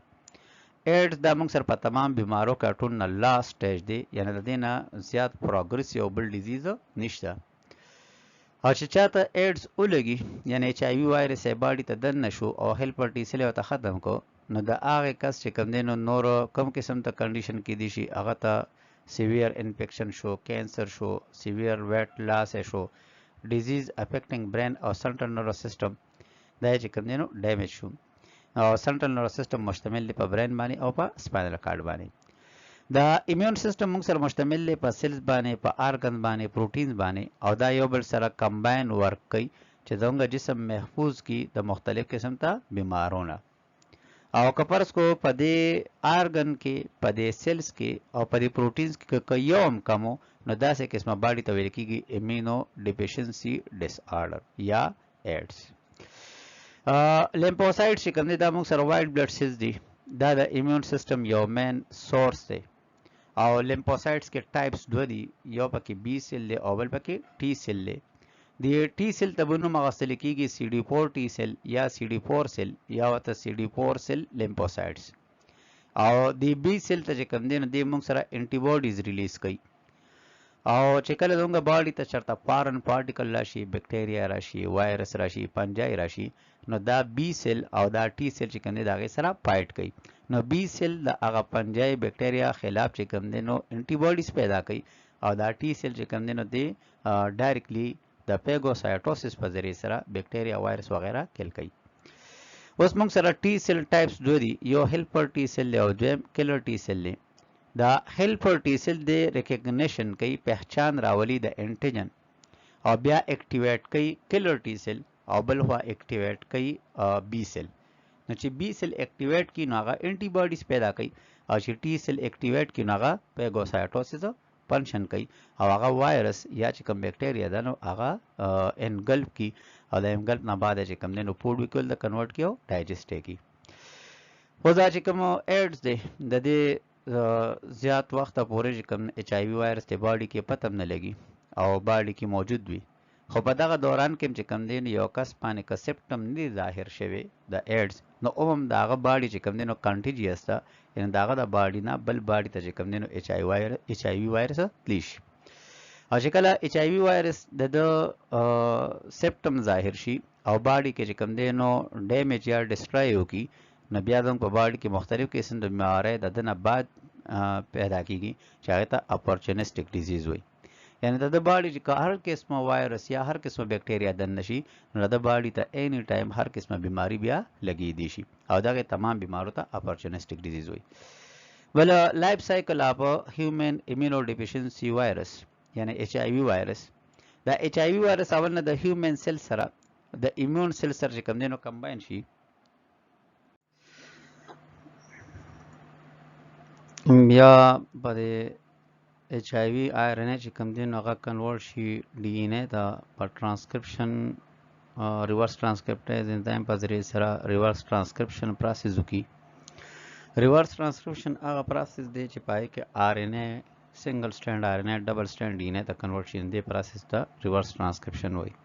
Speaker 1: ایډز دا موږ سره په تمام بیمارو کې ټول نه لاست سټیج دی یعنی د دې نه زیات پروګرس یو بل ډیزیز نشته. او چې چاته ایډز ولګي یعنی ایچ آی وی وایرس یې باډي ته دننه شو او هیلپر ټي سیل ته ختم کو نو د هغه کس چې کوم دی نو نور کم قسم ته کنډیشن کې دي شي هغه ته سیویر انفیکشن شو، کینسر شو، سیویر ویټ لاس شو، ډیزیز افیکټینګ برین او سنټرل نروس سیستم دا چې کوم دی نو ډیمیج شو. او سنټرل نروس سیستم مشتمل دی په برین باندې او په سپاینل کارډ باندې. دا ایمیون سیستم موږ سره مشتمل دی په سیلز باندې، په آرګن باندې، پروټینز باندې او دا یو بل سره کمباین ورک کوي چې زموږ جسم محفوظ کی د مختلف قسم ته بیمارونه. او کپرس کو پدې آرګن کې پدې سیلز کې او پدې پروتینز کې که یوم کمو نو داسې قسمه باډي ته ویل کېږي ایمینو ډیفیشنسي ډیس آرډر یا ایډز. لیمفوسایټ چې کوم دی دا موږ سره وایټ بلډ سیلز دي، دا د ایمیون سیستم یو مین سورس دی. او لیمفوسایټس کې ټایپس دوه دي، یو پکې بی سیل دی او بل پکې ټي سیل دی. د ټي سیل ته به نوم اخیستل کېږي CD4 ټي سیل یا CD4 سیل یا ورته CD4 سیل لیمفوسایټس. او د بی سیل ته چې کوم دی نو دی موږ سره انټي باډیز ریلیز کوي. او چې کله زموږ باډي ته چېرته فارن پارټیکل راشي، بکټیریا راشي، وایرس راشي، فنجای راشي، نو دا بی سیل او دا ټي سیل چې کوم دی د هغې سره فایټ کوي. نو بی سیل د هغه فنجای بکټیریا خلاف چې کوم دی نو انټي باډیز پیدا کوي، او دا ټي سیل چې کوم دی نو دی ډایرکټلی د پیګوسایټوسس په ذریعه سره بکټیریا، وایرس وغیرہ کل کوي. اوس موږ سره ټي سیل ټایپس دوه دي، یو هیلپر ټي سیل دی او دویم کلر ټي سیل دی. دا هیلپر ټي سیل دی ریکګنیشن کوي، پہچان راولي د انټیجن، او بیا اکټیویټ کوي کلر ټي سیل، او بل خوا اکټیویټ کوي بی سیل. نو چې بی سیل اکټیویټ کی نو هغه انټي باډیز پیدا کوي، او چې ټي سیل اکټیویټ کی نو هغه پیګوسایټوسس فنکشن کوي، او هغه وایرس یا چې کوم بکټیریا ده نو هغه انګلف کی، او د انګلف نه بعد چې کوم دی نو فوډ ویکول د کنورټ کی او ډایجسټ کی. خو دا چې کوم ایډز دی د دې زیات وخت پورې چې کوم ایچ آی وی وایرس ته باډي کې پته نه لګي او باډي کې موجود وي. خو په دغه دوران کې چې کوم دی یو کس باندې که سپټم نه ظاهر شوی د ایډز، نو هم دغه باډي چې کوم دی نو کنټیجیس ده، یعنی دغه د باډي نه بل باډي ته چې کوم دی نو ایچ آی وی وایرس تلی شي. او چې کله ایچ آی وی وایرس د سپټم ظاهر شي او باډي کې چې کوم دی نو ډیمیج یا ډسټرای وکړي، نو بیا زموږ په باډي کې مختلف قسم د بیمارۍ د دنه بعد پیدا کیږي چې هغه ته اپورچونیسټک ډیزیز وایي. یعنی د باډي چې هر قسمه وایرس یا هر قسمه بکټیریا دننه شي، نو د باډي ته اینی ټایم هر قسمه بیماری بیا لګي دی شي، او دغه تمام بیمارو ته اپورچونیسټک ډیزیز وایي. ول لایف سایکل اف هیومن ایمونو ډیفیشنسي وایرس یعنی ایچ آی وی وایرس. دا ایچ آی وی وایرس اول نه د هیومن سیل سره د ایمیون سیل سره چې کوم دی نو کمباین شي، بیا په ایچ آی وی آر ان اے چې کوم دی نو هغه کنورټ شي ډي ان اے ته په ټرانسکرپشن ریورس ټرانسکرپټایز انزایم په ذریعه سره ریورس ټرانسکرپشن پروسس وکړي. ریورس ټرانسکرپشن هغه پروسس دی چې پای کې آر ان اے سنگل سټینډ آر ان اے ډبل سټینډ ډي ان اے ته کنورټ شي، دې پروسس ته ریورس ټرانسکرپشن وایي.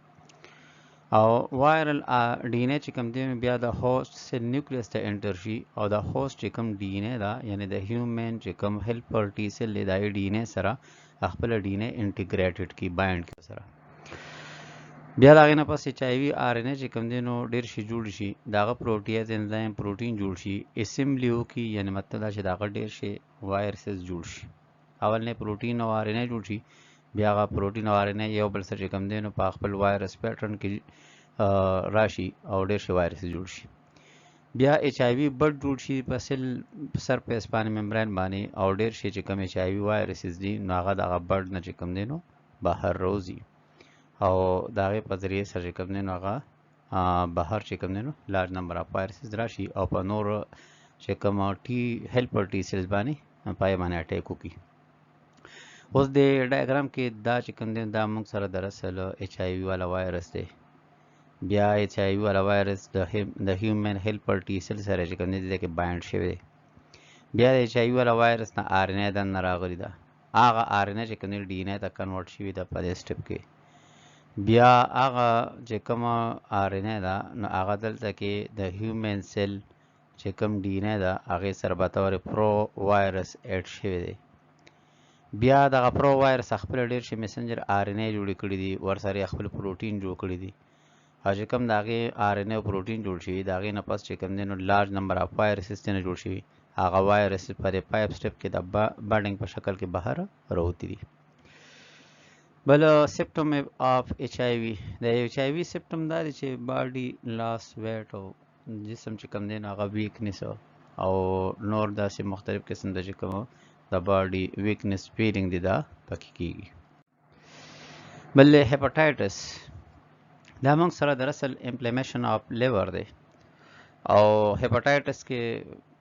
Speaker 1: او وایرل ډي ان اے چې کوم دی بیا د هوست سیل نیوکلیس ته انټر شي، او د هوست چې کوم ډي ان اے دا یعنی د هیومن چې کوم هیلپر ټي سیل دی د ډي ان اے سره خپل ډي ان اے انټیګریټډ کی بایند کی سره. بیا دا غینه پس ایچ آی وی آر ان اے چې کوم دی نو ډیر شي جوړ شي، داغه پروټیز انزایم پروټین جوړ شي، اسمبلی وکي، یعنی مطلب دا چې داغه ډیر شي وایرسز جوړ شي. اول نه پروټین او آر ان اے جوړ شي، بیا هغه پروټین او آر ان اے یو بل سره کوم دی نو په خپل وایرس پیټرن کې راشي او ډیر شي وایرس جوړ شي. بیا ایچ آی وی بډ جوړ شي په سیل سرفیس باندې ممبرین باندې، او ډیر شي چې کوم ایچ آی وی وایرسز دي نو هغه دغه بډ نه چې کوم دی نو بهر روزي، او دغه په ذریعه سره کوم دی نو هغه بهر چې کوم دی نو لارج نمبر اف وایرسز راشي، او په نور چې کوم ټي هیلپر ټي سیلز باندې پای باندې اٹیک وکړي. اوس د ډایګرام کې دا چې کوم دی دا موږ سره دراصل ایچ آی وی والا وایرس دی. بیا ایچ آی وی والا وایرس د هیومن هیلپر ټي سیل سره چې کوم دی د کې بایند شوی دی. بیا د ایچ آی وی والا وایرس نه آر ان اے دننه راغلی ده، هغه آر ان اے چې کوم دی ډي ان اے ته کنورټ شوی ده په دې سټپ کې. بیا هغه چې کوم آر ان اے ده نو هغه دلته کې د هیومن سیل چې کوم ډي ان اے ده هغې سره به طور پرو وایرس ایډ شوی دی. بیا دغه پرو وایرس خپل ډیر شي میسنجر آر ان اے جوړ کړي دي، ورسره خپل پروټین جوړ کړي دي، او چې کوم د هغې آر ان اے او پروټین جوړ شوي د هغې نه پس چې کوم دی نو لارج نمبر اف وایرسز نه جوړ شوي، هغه وایرس په دې پایپ سټپ کې د بانډنګ په شکل کې بهر راوتي دي. بل سپټم اف ایچ آی وی، د ایچ آی وی سپټم دا دی چې باډي لاس ویټ او جسم چې کوم دی نو هغه ویکنس او نور داسې مختلف قسم د چې کوم د باډي ویکنس فیلینګ دی دا پکې کیږي. بل هیپاټایټس دا موږ سره دراصل انفلیمیشن اف لیور دی. او هپاتایټس کې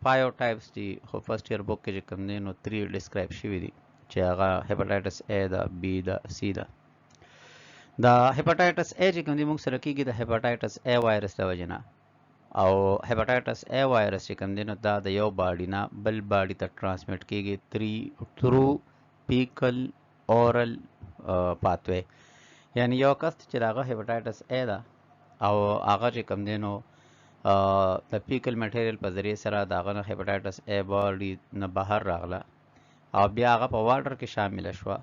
Speaker 1: پایو ټایپس دي خو فرست ایئر بوک کې چې کوم دي نو 3 ډیسکرایب شوی دي چې هغه هپاتایټس A دا B دا C دا دا هپاتایټس A چې کوم دي موږ سره کېږي د هپاتایټس A وایرس د وجې نه او هپاتایټس A وایرس چې کوم دی نو دا د یو باډي نه بل باډي ته ټرانسمیټ کېږي تھرو پیکل اورل پاتوی یعنی یو کس چې هغه هپاتایټس A ده او هغه چې کوم دی نو د پیکل میټیریل په ذریعه سره د هغه نه هپاتایټس A باډي نه بهر راغله او بیا هغه په واټر کې شامل شوه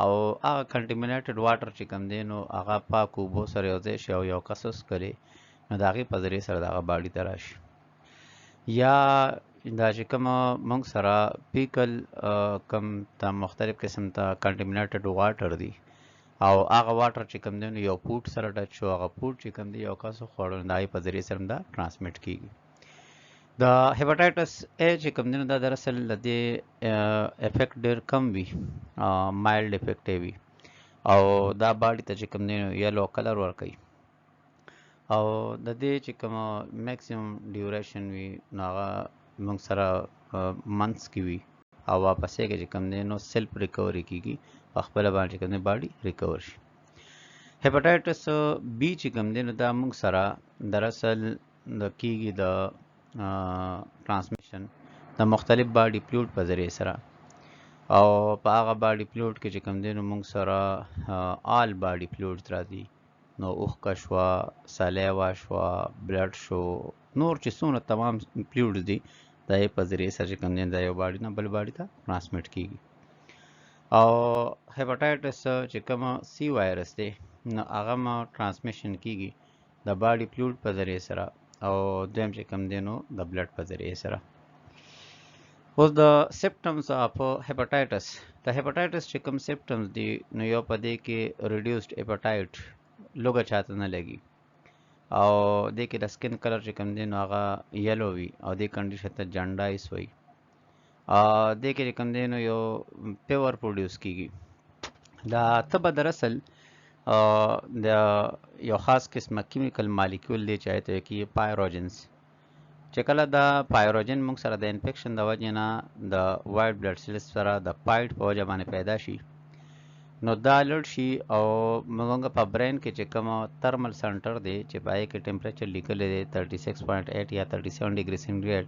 Speaker 1: او هغه کنټیمینیټډ واټر چې کوم دی نو هغه پاک اوبو سره یو ځای شي او یو کس وڅښلې نو د هغې په ذریعه سره د هغه باډي ته راشي یا دا چې کومه موږ سره پیکل کم ته مختلف قسم ته کنټیمینیټډ واټر دی او هغه واټر چې کوم دی نو یو پوټ سره ټچ شو هغه پوټ چې کوم دی یو کس وخوړل نو د هغې په ذریعه سره دا ټرانسمیټ کېږي د هپاتایټس A چې کوم دی نو دا دراصل د دې افیکټ ډېر کم وي مایلډ افیکټ وي او دا باډي ته چې کوم دی نو یلو کلر ورکوي او د دې چې کومه میکسیمم ډیوریشن وي نو هغه موږ سره منثس کې وي او واپسې کې چې کوم دی نو سیلف ریکوري کېږي په خپله باندې چې کوم دی باډي ریکور شي هپاتایټس B چې کوم دی نو دا موږ سره دراصل د کېږي د ټرانسمیشن د مختلف باډي فلویډ په ذریعه سره او په هغه باډي فلویډ کې چې کوم دی نو موږ سره آل باډي فلویډز راځي نو اوښکه شوه سلیوا شوه بلډ شو نور چې څومره تمام فلویډز دي د هغې په ذریعه سره چې کوم دی د یو باډي نه بل باډي ته ټرانسمیټ کېږي او هپاتایټس چې کومه C وایرس دی نو هغه ما ټرانسمیشن کېږي د باډي فلویډ په ذریعه سره او دویم چې کوم دی نو د بلډ په ذریعه سره اوس د سپټمز اف هپاتایټس د هپاتایټس چې کوم سپټمز دي نو یو په دې کې ریډیوسډ هپاتایټ لوګه چاته نه لګي او دې کې د سکن کلر چې کوم دی نو هغه یلو وي او دې کنډیشن ته جانډایس وایي دې کې چې کوم دی نو یو پیور پروډیوس کېږي دا تبه دراصل د یو خاص قسمه کیمیکل مالیکول دی چې هغې ته کېږي پایروجنس چې کله دا پایروجن موږ سره د انفیکشن د وجې نه د وایټ بلډ سیلز سره د پایټ په وجه باندې پیدا شي نو دا لړ شي او موږ په برین کې چې کوم ترمل سنټر دی چې په هغې کې ټمپریچر لیکلی دی 36.8 یا 37 ډیګري سینټیګریډ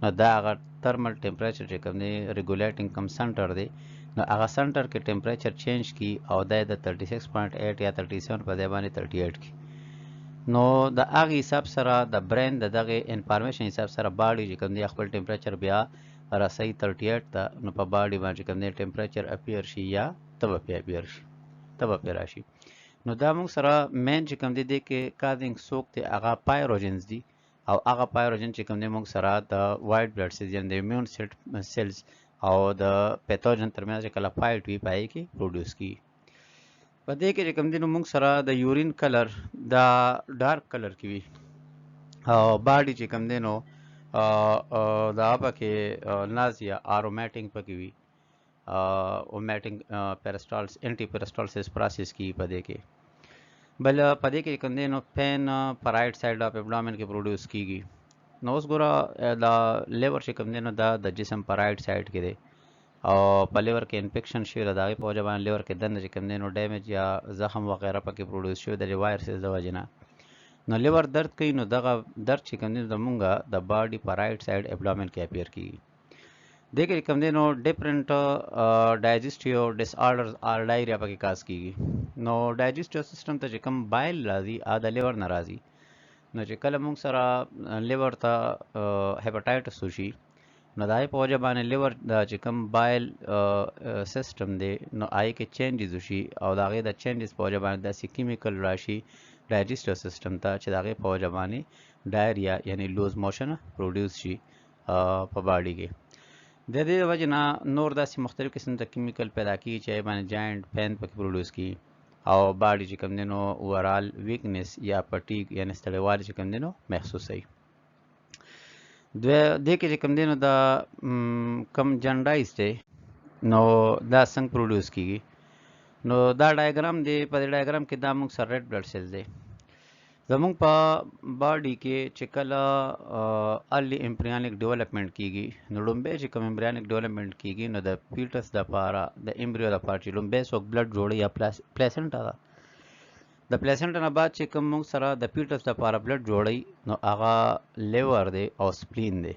Speaker 1: نو دا هغه ترمل ټمپریچر چې کوم دی ریګولیټینګ کوم سنټر دی نو هغه سنټر کې ټمپریچر چینج کی او دا د 36.8 یا 37 په ځای باندې 38 کی نو د هغې حساب سره د برین د دغه انفارمیشن حساب سره باډي چې کوم دی خپل ټمپریچر بیا رسوي 38 ته نو په باډي باندې چې کوم دی ټمپریچر اپیر شي یا تبه پې اپیر شي تبه پې راشي نو دا موږ سره مین چې کوم دی دې کې کازینګ څوک دی هغه پایروجنز دي او هغه پایروجن چې کوم دی موږ سره د وایټ بلډ سیلز یعنې د امیون سیلز او د پیتوجن ترمنځ چې کله فایټ وي په هغې کې پروډیوس کېږي په دې کې چې کوم دی نو موږ سره د یورین کلر دا ډارک کلر کې وي او باډي چې کوم دی نو دا پکې نازیا ارومیټنګ پکې وي اومیټنګ پیرسټالس انټي پیرسټالسس پروسس کی په دې کې بل په دې کې کوم دی نو پین په رائټ سایډ اف ابډومن کې پروډیوس کیږي نو اوس ګوره دا لیور چې کوم دی نو دا د جسم په رائټ سایډ کې دی او په لیور کې انفیکشن شوی د هغې په وجه باندې لیور کې دنده چې کوم دی نو ډیمیج یا زخم وغیره پکې پروډیوس شوی د وایرسز د وجې نه نو لیور درد کوي نو دغه درد چې کوم دی زمونږ د باډي په رائټ سایډ ابډومن کې اپیر کیږي دې کې کوم دی نو ډیفرنٹ ډایجسټیو ډس آرډرز آر ډایریا پکې کاز کیږي نو ډایجسټیو سیستم ته چې کوم بایل راځي د لیور نه راځي نو چې کله موږ سره لیور ته هپاتایټس وشي نو د هغې په وجه باندې لیور د چې کوم بایل سیسټم دی نو هغې کې چینجز وشي او د هغې د چینجز په وجه باندې داسې کیمیکل راشي ډایجسټیو سیستم ته چې د هغې په وجه باندې ډایریا یعنی لوز موشن پروډیوس شي په باډي کې د دې وجه نه نور داسې مختلف قسم د کیمیکل پیدا کېږي چې هغې باندې جاینټ پین پکې پروډیوس کېږي او باډي چې کوم دی نو اوورال ویکنس یا پټیک یعنې ستړیوالی چې کوم دی نو محسوسوي دې کې چې کوم دی نو دا کم جنډایز دی نو دا څنګه پروډیوس کېږي نو دا ډایګرام دی په دې ډایګرام کې دا موږ سره ریډ بلډ سیل دی د زمونږ په باډي کې چې کله ارلی امبریونیک ډیولپمنٹ کیږي نو لومبی چې کوم امبریونیک ډیولپمنٹ کیږي نو د پیټس د پاره د امبریو د پاره چې لومبی څوک بلډ جوړي یا پلیسنټا ده د پلیسنټا نه بعد چې کوم موږ سره د پیټس د پاره بلډ جوړي نو هغه لیور دی او سپلین دی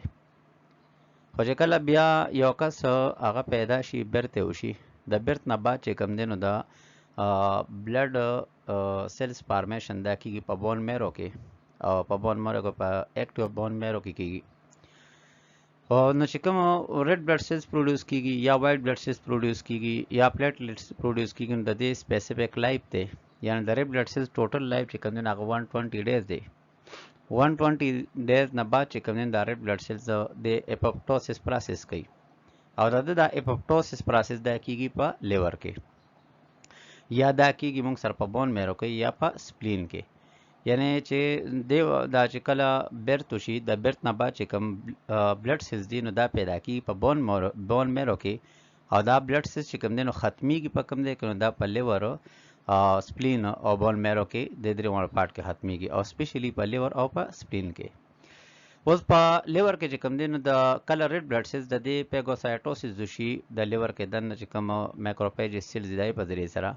Speaker 1: خو چې کله بیا یو کس هغه پیدا شي برته وشي د برت نه بعد چې کوم دی نو دا بلډ سیلز فارمیشن دا کیږي په بون میرو کې او په بون میرو کې په اکټیو بون میرو کې کیږي او نو چې کوم ریډ بلډ سیلز پروډوس کیږي یا وایټ بلډ سیلز پروډوس کیږي یا پلیټلیټس پروډوس کیږي نو د دې سپیسیفیک لایف دی یعنی د ریډ بلډ سیلز ټوټل لایف چې کوم دی هغه 120 ډیز دی 120 ډیز نه بعد چې کوم دی د ریډ بلډ سیلز د اپوپټوسس پروسس کوي او د اپوپټوسس پروسس دا کیږي په لیور کې یا دا کیږي موږ سره په بون میرو کې یا په سپلین کې یعنی چې دا چې کله برت وشي د برت نه بعد چې کوم بلډ سیلز دي نو دا پیدا کیږي په بون میرو کې او دا بلډ سیلز چې کوم دي نو ختمیږي په کوم دی نو دا په لیور سپلین او بون میرو کې د درې وړ پارت کې ختمیږي او سپیشلی په لیور او په سپلین کې اوس په لیور کې چې کوم دی نو د کلر ریډ بلډ سیلز د دې پیګوسایټوسس وشي د لیور کې دنه چې کوم مایکروفیج سیلز دی په ذریعه سره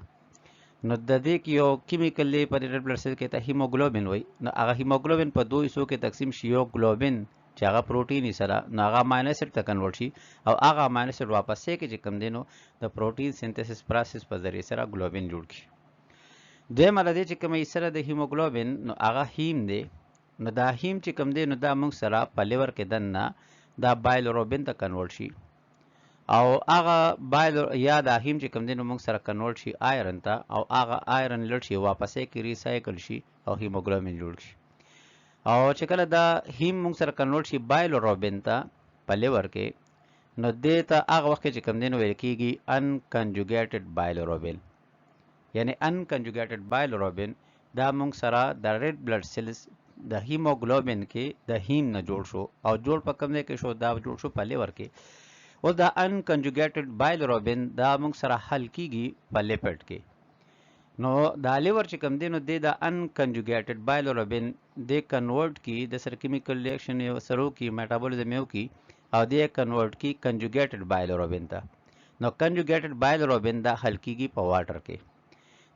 Speaker 1: نو د دې کې یو کیمیکل دی په ریډ بلډ سیل کې ته هیموګلوبین وای نو هغه هیموګلوبین په دوه حصو کې تقسیم شي یو ګلوبین چې هغه پروتین سره نو هغه امینو اسید ته کنورټ شي او هغه امینو اسید واپس کې چې کوم دی نو د پروتین سینتھیسس پروسس په ذریعه سره ګلوبین جوړ کی دوی مله دي چې کوم یې سره د هیموګلوبین نو هغه هیم دی نو دا هیم چې کوم دی نو دا موږ سره په لیور کې دنه دا بایلروبین ته کنورټ شي او هغه یا د هیم چې کوم دی نو موږ سره کنورټ شي آیرن ته او هغه آیرن لړ شي واپس کې ریسایکل شي او هیموګلوبین جوړ شي او چې کله دا هیم موږ سره کنورټ شي بایلروبین ته په لیور کې نو دې ته هغه وخت چې کوم دی نو ویل کېږي انکنجوګیټډ بایلروبین یعنی انکنجوګیټډ بایلروبین دا موږ سره د ریډ بلډ سیلز د هیموګلوبین کې د هیم نه جوړ شو او جوړ په کوم دی کې شو دا جوړ شو په لیور کې او دا انکنجوګیټډ بایلروبین دا موږ سره حل کیږي په لیپټ کې نو دا لیور چې کوم دی نو د انکنجوګیټډ بایلروبین د کنورټ کی د سر کیمیکل ریاکشن یو سرو کی میټابولیزم یو کی او د کنورټ کی کنجوګیټډ بایلروبین ته نو کنجوګیټډ بایلروبین دا حل کیږي په واټر کې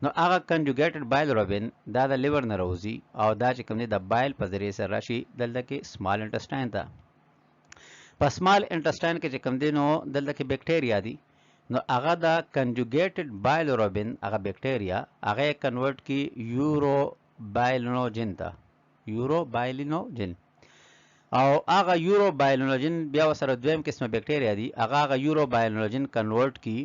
Speaker 1: نو هغه کنجوګیټډ بایلروبین دا د لیور نه راوځي او دا چې کوم دی د بایل په ذریعه سره راشي دلته کې سمال انټسټاین ته په سمال انټسټاین کې چې کوم دی نو دلته کې بیکټیریا دي نو هغه د کنجوګیټډ بایلروبین هغه بیکټیریا هغه کنورټ کی یورو بایلینوجن ته یورو بایلینوجن او هغه یورو بایلینوجن بیا سره دویم قسمه بیکټیریا دي هغه یورو بایلینوجن کنورټ کی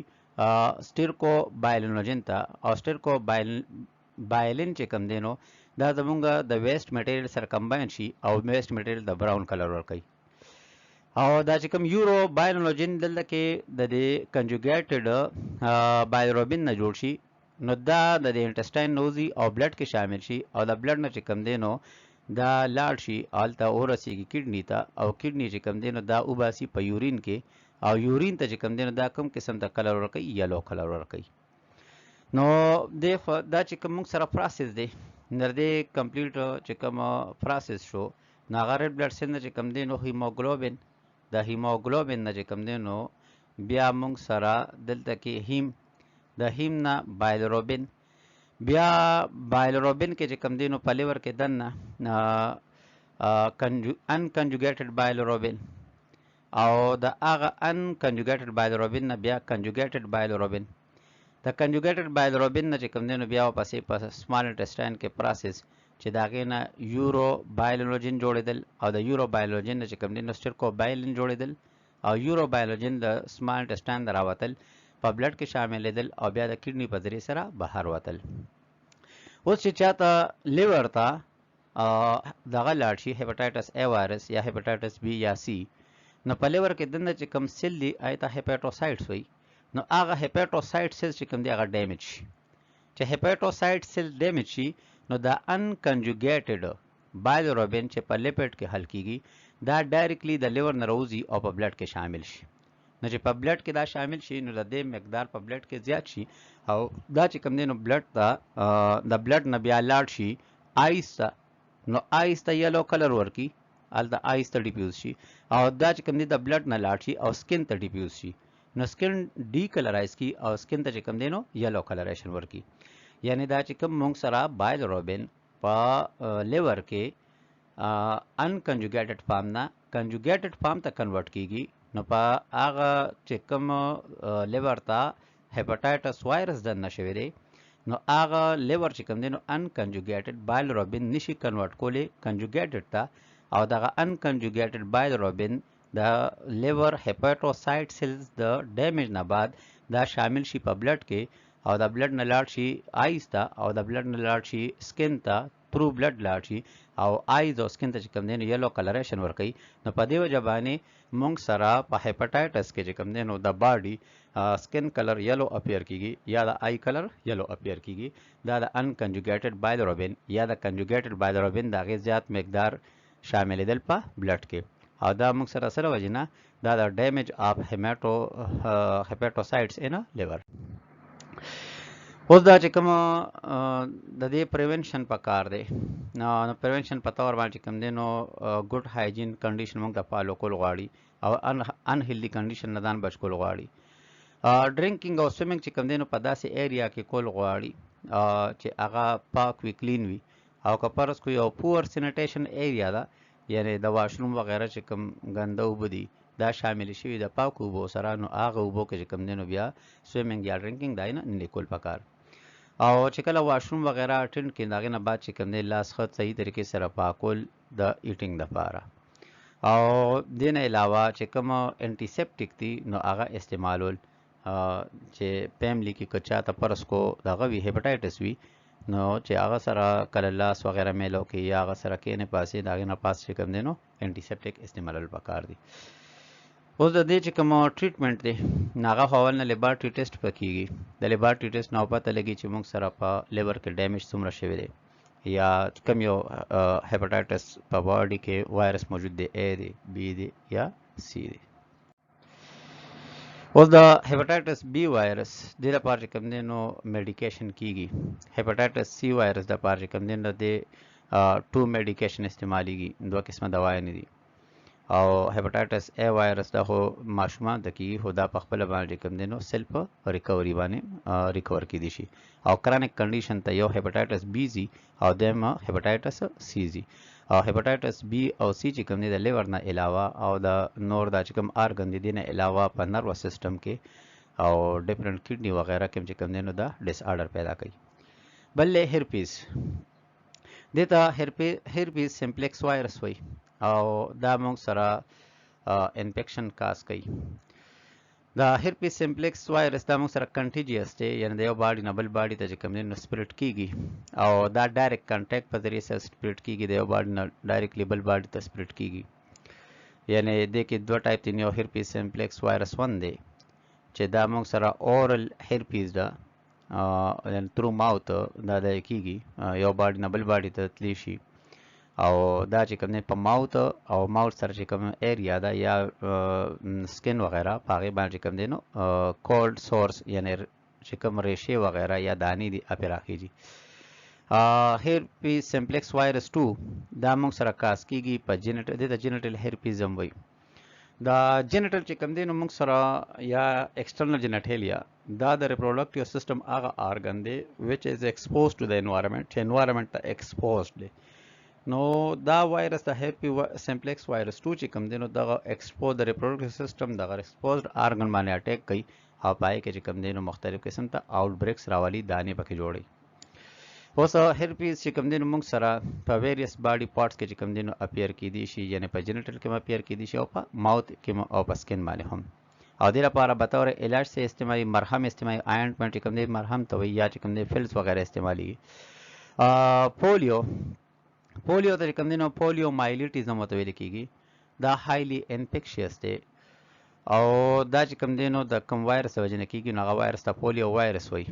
Speaker 1: سټیرکو بایلینوجن ته او سټیرکو بایلین چې کوم دی نو دا زمونږ د ویسٹ میټیریل سره کمباین شي او ویسٹ میټیریل د براون کلر ورکوي او دا چې کوم یورو بایلینوجن دلته کې د دې کنجوګیټډ بایلروبین نه جوړ شي نو دا د انټسټاین نوزي او بلډ کې شامل شي او د بلډ نه چې کوم دی نو دا لاړ شي آلته اورسیږي کډنی ته او کډنی چې کوم دی نو دا وباسي په یورین کې او یورین ته چې کوم دی نو دا کوم قسم د کلر ورکوي یلو کلر ورکوي نو دا چې کوم سره پروسس دی نر دې کمپلیټ چې کوم پروسس شو نو هغه ریډ بلډ سیل نه چې کوم دی نو هیموګلوبین د هیموګلوبین نه چې کوم دی نو بیا موږ سره دلته کې د هیم نه بایلروبین بیا بایلروبین کې چې کوم دی نو په لیور کې دنه انکنجوګیټډ بایلروبین او د هغه انکنجوګیټډ بایلروبین نه بیا کنجوګیټډ بایلروبین د کنجوګیټډ بایلروبین نه چې کوم دی نو بیا واپسې په سمال انټسټاین کې پروسس چې د هغې نه یورو بایلینوجن جوړېدل او د یورو بایلینوجن نه چې کوم دی نو سټیرکو بایلین جوړېدل او یورو بایلینوجن د سمال انټسټاین نه راوتل په بلډ کې شاملېدل او بیا د کډنی په ذریعه سره بهر وتل اوس چې چاته لیور ته دغه لاړ شي هیپاټایټس ا وایرس یا هیپاټایټس بی یا سی نو په لیور کې دنه چې کوم سیل دی آیته هیپاټوسایټس وي نو هغه هیپاټوسایټ سیل چې کوم دی هغه ډیمیج شي چې هیپاټوسایټ سیل ډیمیج شي نو دا انکنجوګیټډ بایلروبین چې په لیپټ کې حل کیږي دا ډایرکټلی د لیور نه راوځي او په بلډ کې شامل شي نو چې په بلډ کې دا شامل شي نو د دې مقدار په بلډ کې زیات شي او دا چې کوم دی نو بلډ ته د بلډ نه بیا لاړ شي آیس ته نو آیس ته یلو کلر ورکی الته آیس ته ډیفیوز شي او دا چې کوم دی د بلډ نه لاړ شي او سکن ته ډیفیوز شي نو سکن ډی کلرایز کی او سکن ته چې کوم دی نو یلو کلریشن ورکی یعنی دا چې کوم مونږ سره بایلروبین په لیور کې انکنجوګیټډ فارم نه کنجوګیټډ فارم ته کنورټ کیږي نو په هغه چې کوم لیور ته هپاټایټس وایرس دننه شوی دی نو هغه لیور چې کوم دی نو انکنجوګیټډ بایلروبین نشي کنورټ کولی کنجوګیټډ ته او دغه انکنجوګیټډ بایلروبین د لیور هپاټوسایټ سیلز د ډیمیج نه بعد دا شامل شي په بلډ کې او د بلډ نه لاړ شي آیز ته او د بلډ نه لاړ شي سکن ته تھرو بلډ لاړ شي او آیز او سکن ته چې کوم دی نو یلو کلریشن ورکوي نو په دې وجه باندې مونږ سره په هپاټایټس کې چې کوم دی نو د باډي سکن کلر یلو اپیر کیږي یا د آی کلر یلو اپیر کیږي دا د انکنجوګیټډ بایلروبین یا د کنجوګیټډ بایلروبین د هغې زیات مقدار شاملېدل په بلډ کې او دا موږ سره سره وجه نه دا د ډیمیج اف هپاټوسایټس ان لیور اوس دا چې کوم د دې پریونشن په کار دی نو پریونشن په تور باندې کوم دی نو ګډ هایجین کنډیشن موږ د فالو کول غواړي او ان هیلدي کنډیشن نه ځان بچ کول غواړي ډرینکینګ او سویمینګ چې کوم دی نو په داسې ایریا کې کول غواړي چې هغه پاک وي کلین وي او که فرض کو یو پور سینیټیشن ایریا ده یعنی د واشروم وغیره چې کوم ګنده اوبه دي دا شامل شوي د پاکو اوبو سره نو هغه اوبو کې چې کوم دی نو بیا سویمینګ یا ډرینکینګ دا نه لیکول پکار او چې کله واشروم وغیره اټینډ کړي د هغې نه بعد چې کوم دی لاس ښه صحیح طریقې سره پاکول د ایټینګ دپاره او دې نه علاوه چې کوم انټیسپټیک دي نو هغه استعمالول چې فیملی کې که چاته فرض کو دغه وي هیپاټایټس وي نو چې هغه سره کله لاس وغیره میلو کې یا هغه سره کېنې پاسې د هغې نه پاس چې کوم دی نو انټیسپټیک استعمالول پکار دي اوس د دې چې کوم ټریټمنټ دی نو هغه خو اول نه لیبارټري ټیسټ په کیږي د لیبارټري ټیسټ نه پته لګي چې موږ سره په لیور کې ډیمیج څومره شوی دی یا کوم یو هپاټایټس په باډي کې وایرس موجود دی A دی B دی یا C دی اوس د هپاټایټس B وایرس د لپاره چې کوم دی نو میډیکیشن کیږي هپاټایټس C وایرس د لپاره چې کوم دی نو د 2 میډیکیشن استعمالیږي دوه قسمه دوايانې دي او هپاټایټس A وایرس دا خو ماشومان ته کیږي خو دا په خپله باندې کوم دی نو سیلف ریکوري باندې ریکور کیدی شي او کرانیک کنډیشن ته یو هپاټایټس B زی او دیم هپاټایټس C زی او هپاټایټس B او C چې کوم دی د لیور نه علاوه او د نور دا چې کوم ارګن دي نه علاوه په نروس سیستم کې او ډیفرنٹ کډنی وغیرہ کې چې کوم دی نو دا ډیس آرډر پیدا کوي بل هرپیس دته هرپیس سمپلیکس وایرس وای او دا موږ سره انفیکشن کاز کوي دا هرپیس سمپلیکس وایرس دا موږ سره کنټیجیس دی یعنی د یو باډي نه بل باډي ته چې کوم دی نو سپریډ کیږي او دا ډایرکټ کانټیکټ په ذریعه سره سپریډ کیږي د یو باډي نه ډایرکټلی بل باډي ته سپریډ کیږي یعنی د کې دوه ټایپ دي یو هرپیس سمپلیکس وایرس 1 دی چې دا موږ سره اورل هرپیس دا یعنی تھرو ماوث دا د کیږي یو باډي نه بل باډي ته تلی شي او دا چې کوم په ماوث او ماوث سره چې کوم ایریا دا یا سکن وغیرہ په هغې باندې کوم دی نو کولډ سورس یعنی چې کوم ریشې وغیرہ یا دانې دي هغې راخیږي هرپیس سمپلیکس وایرس 2 دا موږ سره کاز کیږي په جینیټل د جینیټل هرپیزم وایي دا جینیټل چې کوم دی نو موږ سره یا ایکسټرنل جینیټیلیا دا د ریپروډکټیو سیستم هغه آرګن دی وچ از ایکسپوز ټو د انوایرمنٹ چې انوایرمنٹ ته ایکسپوزډ دی نو دا وایرس د هرپی سمپلیکس وایرس 2 چې کوم دی نو دغه ایکسپوز د ریپروډکټیو سیستم دغه ایکسپوزډ آرګن باندې اٹیک کوي او پای کې چې کوم دی نو مختلف قسم ته آوټ بریکس راولي دانې پکې جوړي اوس هرپیس چې کوم دی نو موږ سره په ویریس باډي پارټس کې چې کوم دی نو اپیر کیدی شي یعنی په جینیټل کې اپیر کیدی شي او په ماوث کې او په سکن باندې هم او دې لپاره به طور علاج سے استعمالي مرهم استعمالي آینټمنټ چې کوم دی مرهم ته وي یا چې کوم دی فلز وغیرہ استعمالي پولیو ته کوم دی نو پولیو مایلیټیزم ورته ویل کیږي دا هایلی انفیکشیس دی او دا چې کوم دی نو د کوم وایرس وجه نه کیږي نو هغه وایرس ته پولیو وایرس وایي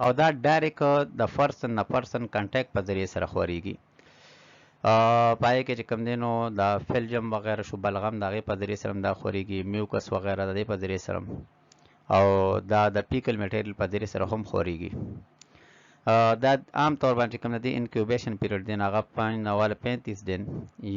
Speaker 1: او دا ډایرکټ د پرسن نه پرسن کانټیکټ په ذریعه سره خوريږي پای کې چې کوم دی نو دا فلجم وغیرہ شو بلغم د هغې په ذریعه سره دا خوريږي میوکس وغیرہ د دې په ذریعه سره او دا د پیکل میټیریل په ذریعه سره هم خوريږي دا عام طور باندې کوم دی انکیوبیشن پیریډ دی هغه 35 دن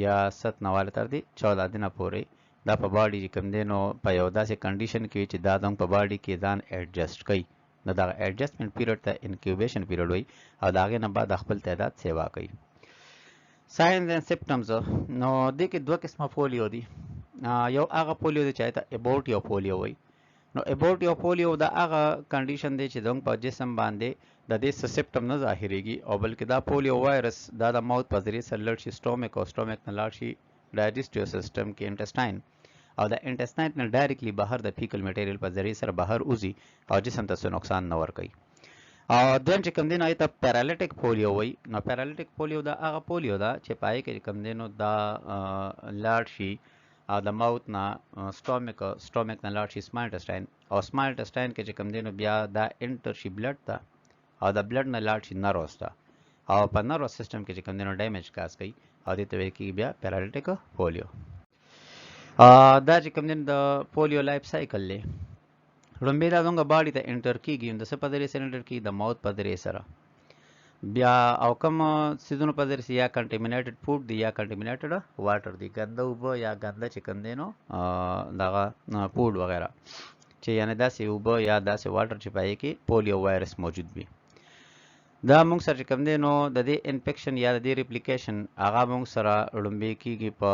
Speaker 1: یا 7 تر دی 14 دنه پورې دا په باډي چې کوم دی نو په یو داسې کنډیشن کې چې دا زموږ په باډي کې ځان ایڈجسټ کوي نو دا ایڈجسټمنټ پیریډ ته انکیوبیشن پیریډ وایي او دا هغې نه بعد خپل تعداد سیوا کوي. ساینز اینڈ سمپټمز نو دې کې دوه قسمه پولیو دي. یو هغه پولیو دی چې ته ابورټ یو پولیو وایي. نو ابورټ یو پولیو دا هغه کنډیشن دی چې زموږ په جسم باندې د دې سمپټم نه ظاهریږي او بلکې دا پولیو وایرس دا د ماوث په ذریعه سره لاړ شي سټومک او سټومک نه لاړ شي ډایجسټیو سیستم کې انټسټاین او د انټسټاین نه ډایرکټلی بهر د فیکل میټیریل په ذریعه سره بهر وځي او جسم ته څه نقصان نه ورکوي. او دویم چې کوم دی نو ته پیرالیټک پولیو وایي. نو پیرالیټک پولیو دا هغه پولیو ده چې پای کې کوم دی نو دا لاړ شي او د ماوث نه سټومک نه لاړ شي سمال انټسټاین او سمال انټسټاین کې چې کوم دی نو بیا دا انټر شي بلډ ته او د بلډ نه لاړ شي نروس ته او په نروس سیستم کې چې کوم دی نو ډیمیج کاز کوي او دې ته ویل کېږي بیا پیرالیټک پولیو. دا چې کوم دی د پولیو لایف سایکل دی لومبی دا زموږ باډي ته انټر کېږي نو د څه په ذریعې سره انټر کېږي د ماوث په ذریعې سره بیا او کوم سیزونو په ذریعې یا کنټامینیټډ فوډ دی یا کنټامینیټډ واټر دی ګنده اوبه یا ګنده چې کوم دی نو دغه فوډ وغیره چې یعنې داسې اوبه یا داسې واټر چې پای کې پولیو وایرس موجود وي دا موږ سره چې کوم دی نو د دې انفیکشن یا د دې ریپلیکیشن هغه موږ سره لومبی کېږي په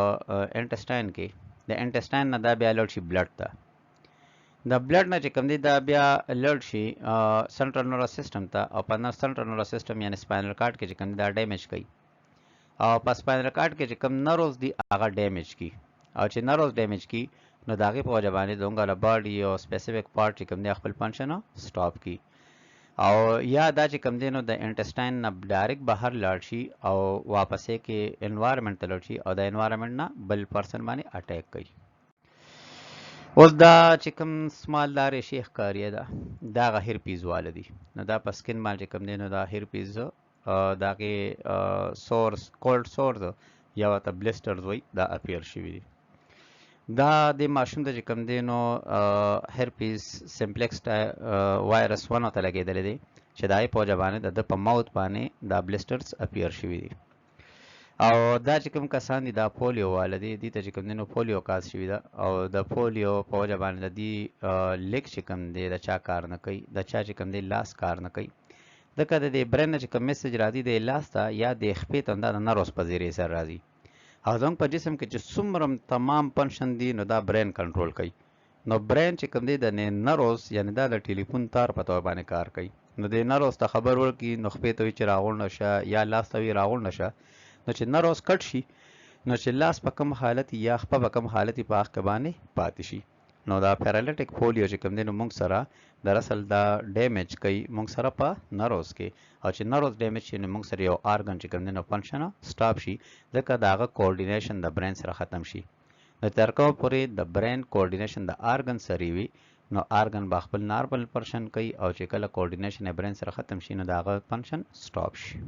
Speaker 1: انټسټاین کې د انټسټاین نه دا بیا لړ شي بلډ ته د بلډ نه چې کوم دی دا بیا لړ شي سنټرل نروس سیستم ته او په سنټرل نروس سیستم یعنی سپاینل کارډ کې چې کوم دی دا ډیمیج کوي او په سپاینل کارډ کې چې کوم نروس دی هغه ډیمیج کی او چې نروس ډیمیج کی نو د هغې په وجه باندې د هغه باډي یو سپیسیفیک پارټ چې کوم دی خپل فنکشن سټاپ کی او یا دا چې کوم دی نو د انټسټاین نه ډایرکټ بهر لاړ شي او واپسې کې انوایرمنټ ته لاړ شي او د انوایرمنټ نه بل پرسن باندې اټیک کوي. اوس دا چې کوم سمال دا ریشې ښکاریه ده دا هغه هرپیز واله دي نو دا په سکن باندې چې کوم دی نو دا هرپیز د هغې سورس کولډ سورس یا ورته بلسټرز وایي دا اپیر شوي دي. دا د ماشوم ته چې کوم دی نو هرپیز سمپلیکس وایرس 1 ته لګېدلی دی چې د هغې په وجه باندې د ده په ماوث باندې دا بلسټرز اپیر شوي دي او دا چې کوم کسان دي دا پولیو واله دي دې ته چې کوم دی نو پولیو کاز شوي ده او د پولیو په وجه باندې د دې لیک چې کوم دی د چا کار نه کوي د چا چې کوم دی لاس کار نه کوي ځکه د دې برین نه چې کوم میسج راځي د لاس ته یا د خپې ته دا د نروس په ذریعې سره راځي او زموږ په جسم کې چې څومره تمام فنکشن دي نو دا برین کنټرول کوي نو برین چې کوم دی د نروس یعنی دا د ټلیفون تار په طور باندې کار کوي نو د نروس ته خبر ورکړي نو خپې ته وي چې راغونډه شه یا لاس ته وي راغونډه شه نو چې نروس کټ شي نو چې لاس په کوم حالت یا خپه په کوم حالت په هغه کې باندې پاتې شي نو دا پیرالیټک پولیو چې کوم دی نو موږ سره دراصل دا ډیمیج کوي موږ سره په نروس کې او چې نروس ډیمیج شي نو موږ سره یو آرګن چې کوم دی نو فنکشن سټاپ شي ځکه د هغه کوارډینیشن د برین سره ختم شي نو تر کومه پورې د برین کوارډینیشن د آرګن سره وي نو آرګن به خپل نارمل فنکشن کوي او چې کله کوارډینیشن د برین سره ختم شي نو د هغه فنکشن سټاپ شي.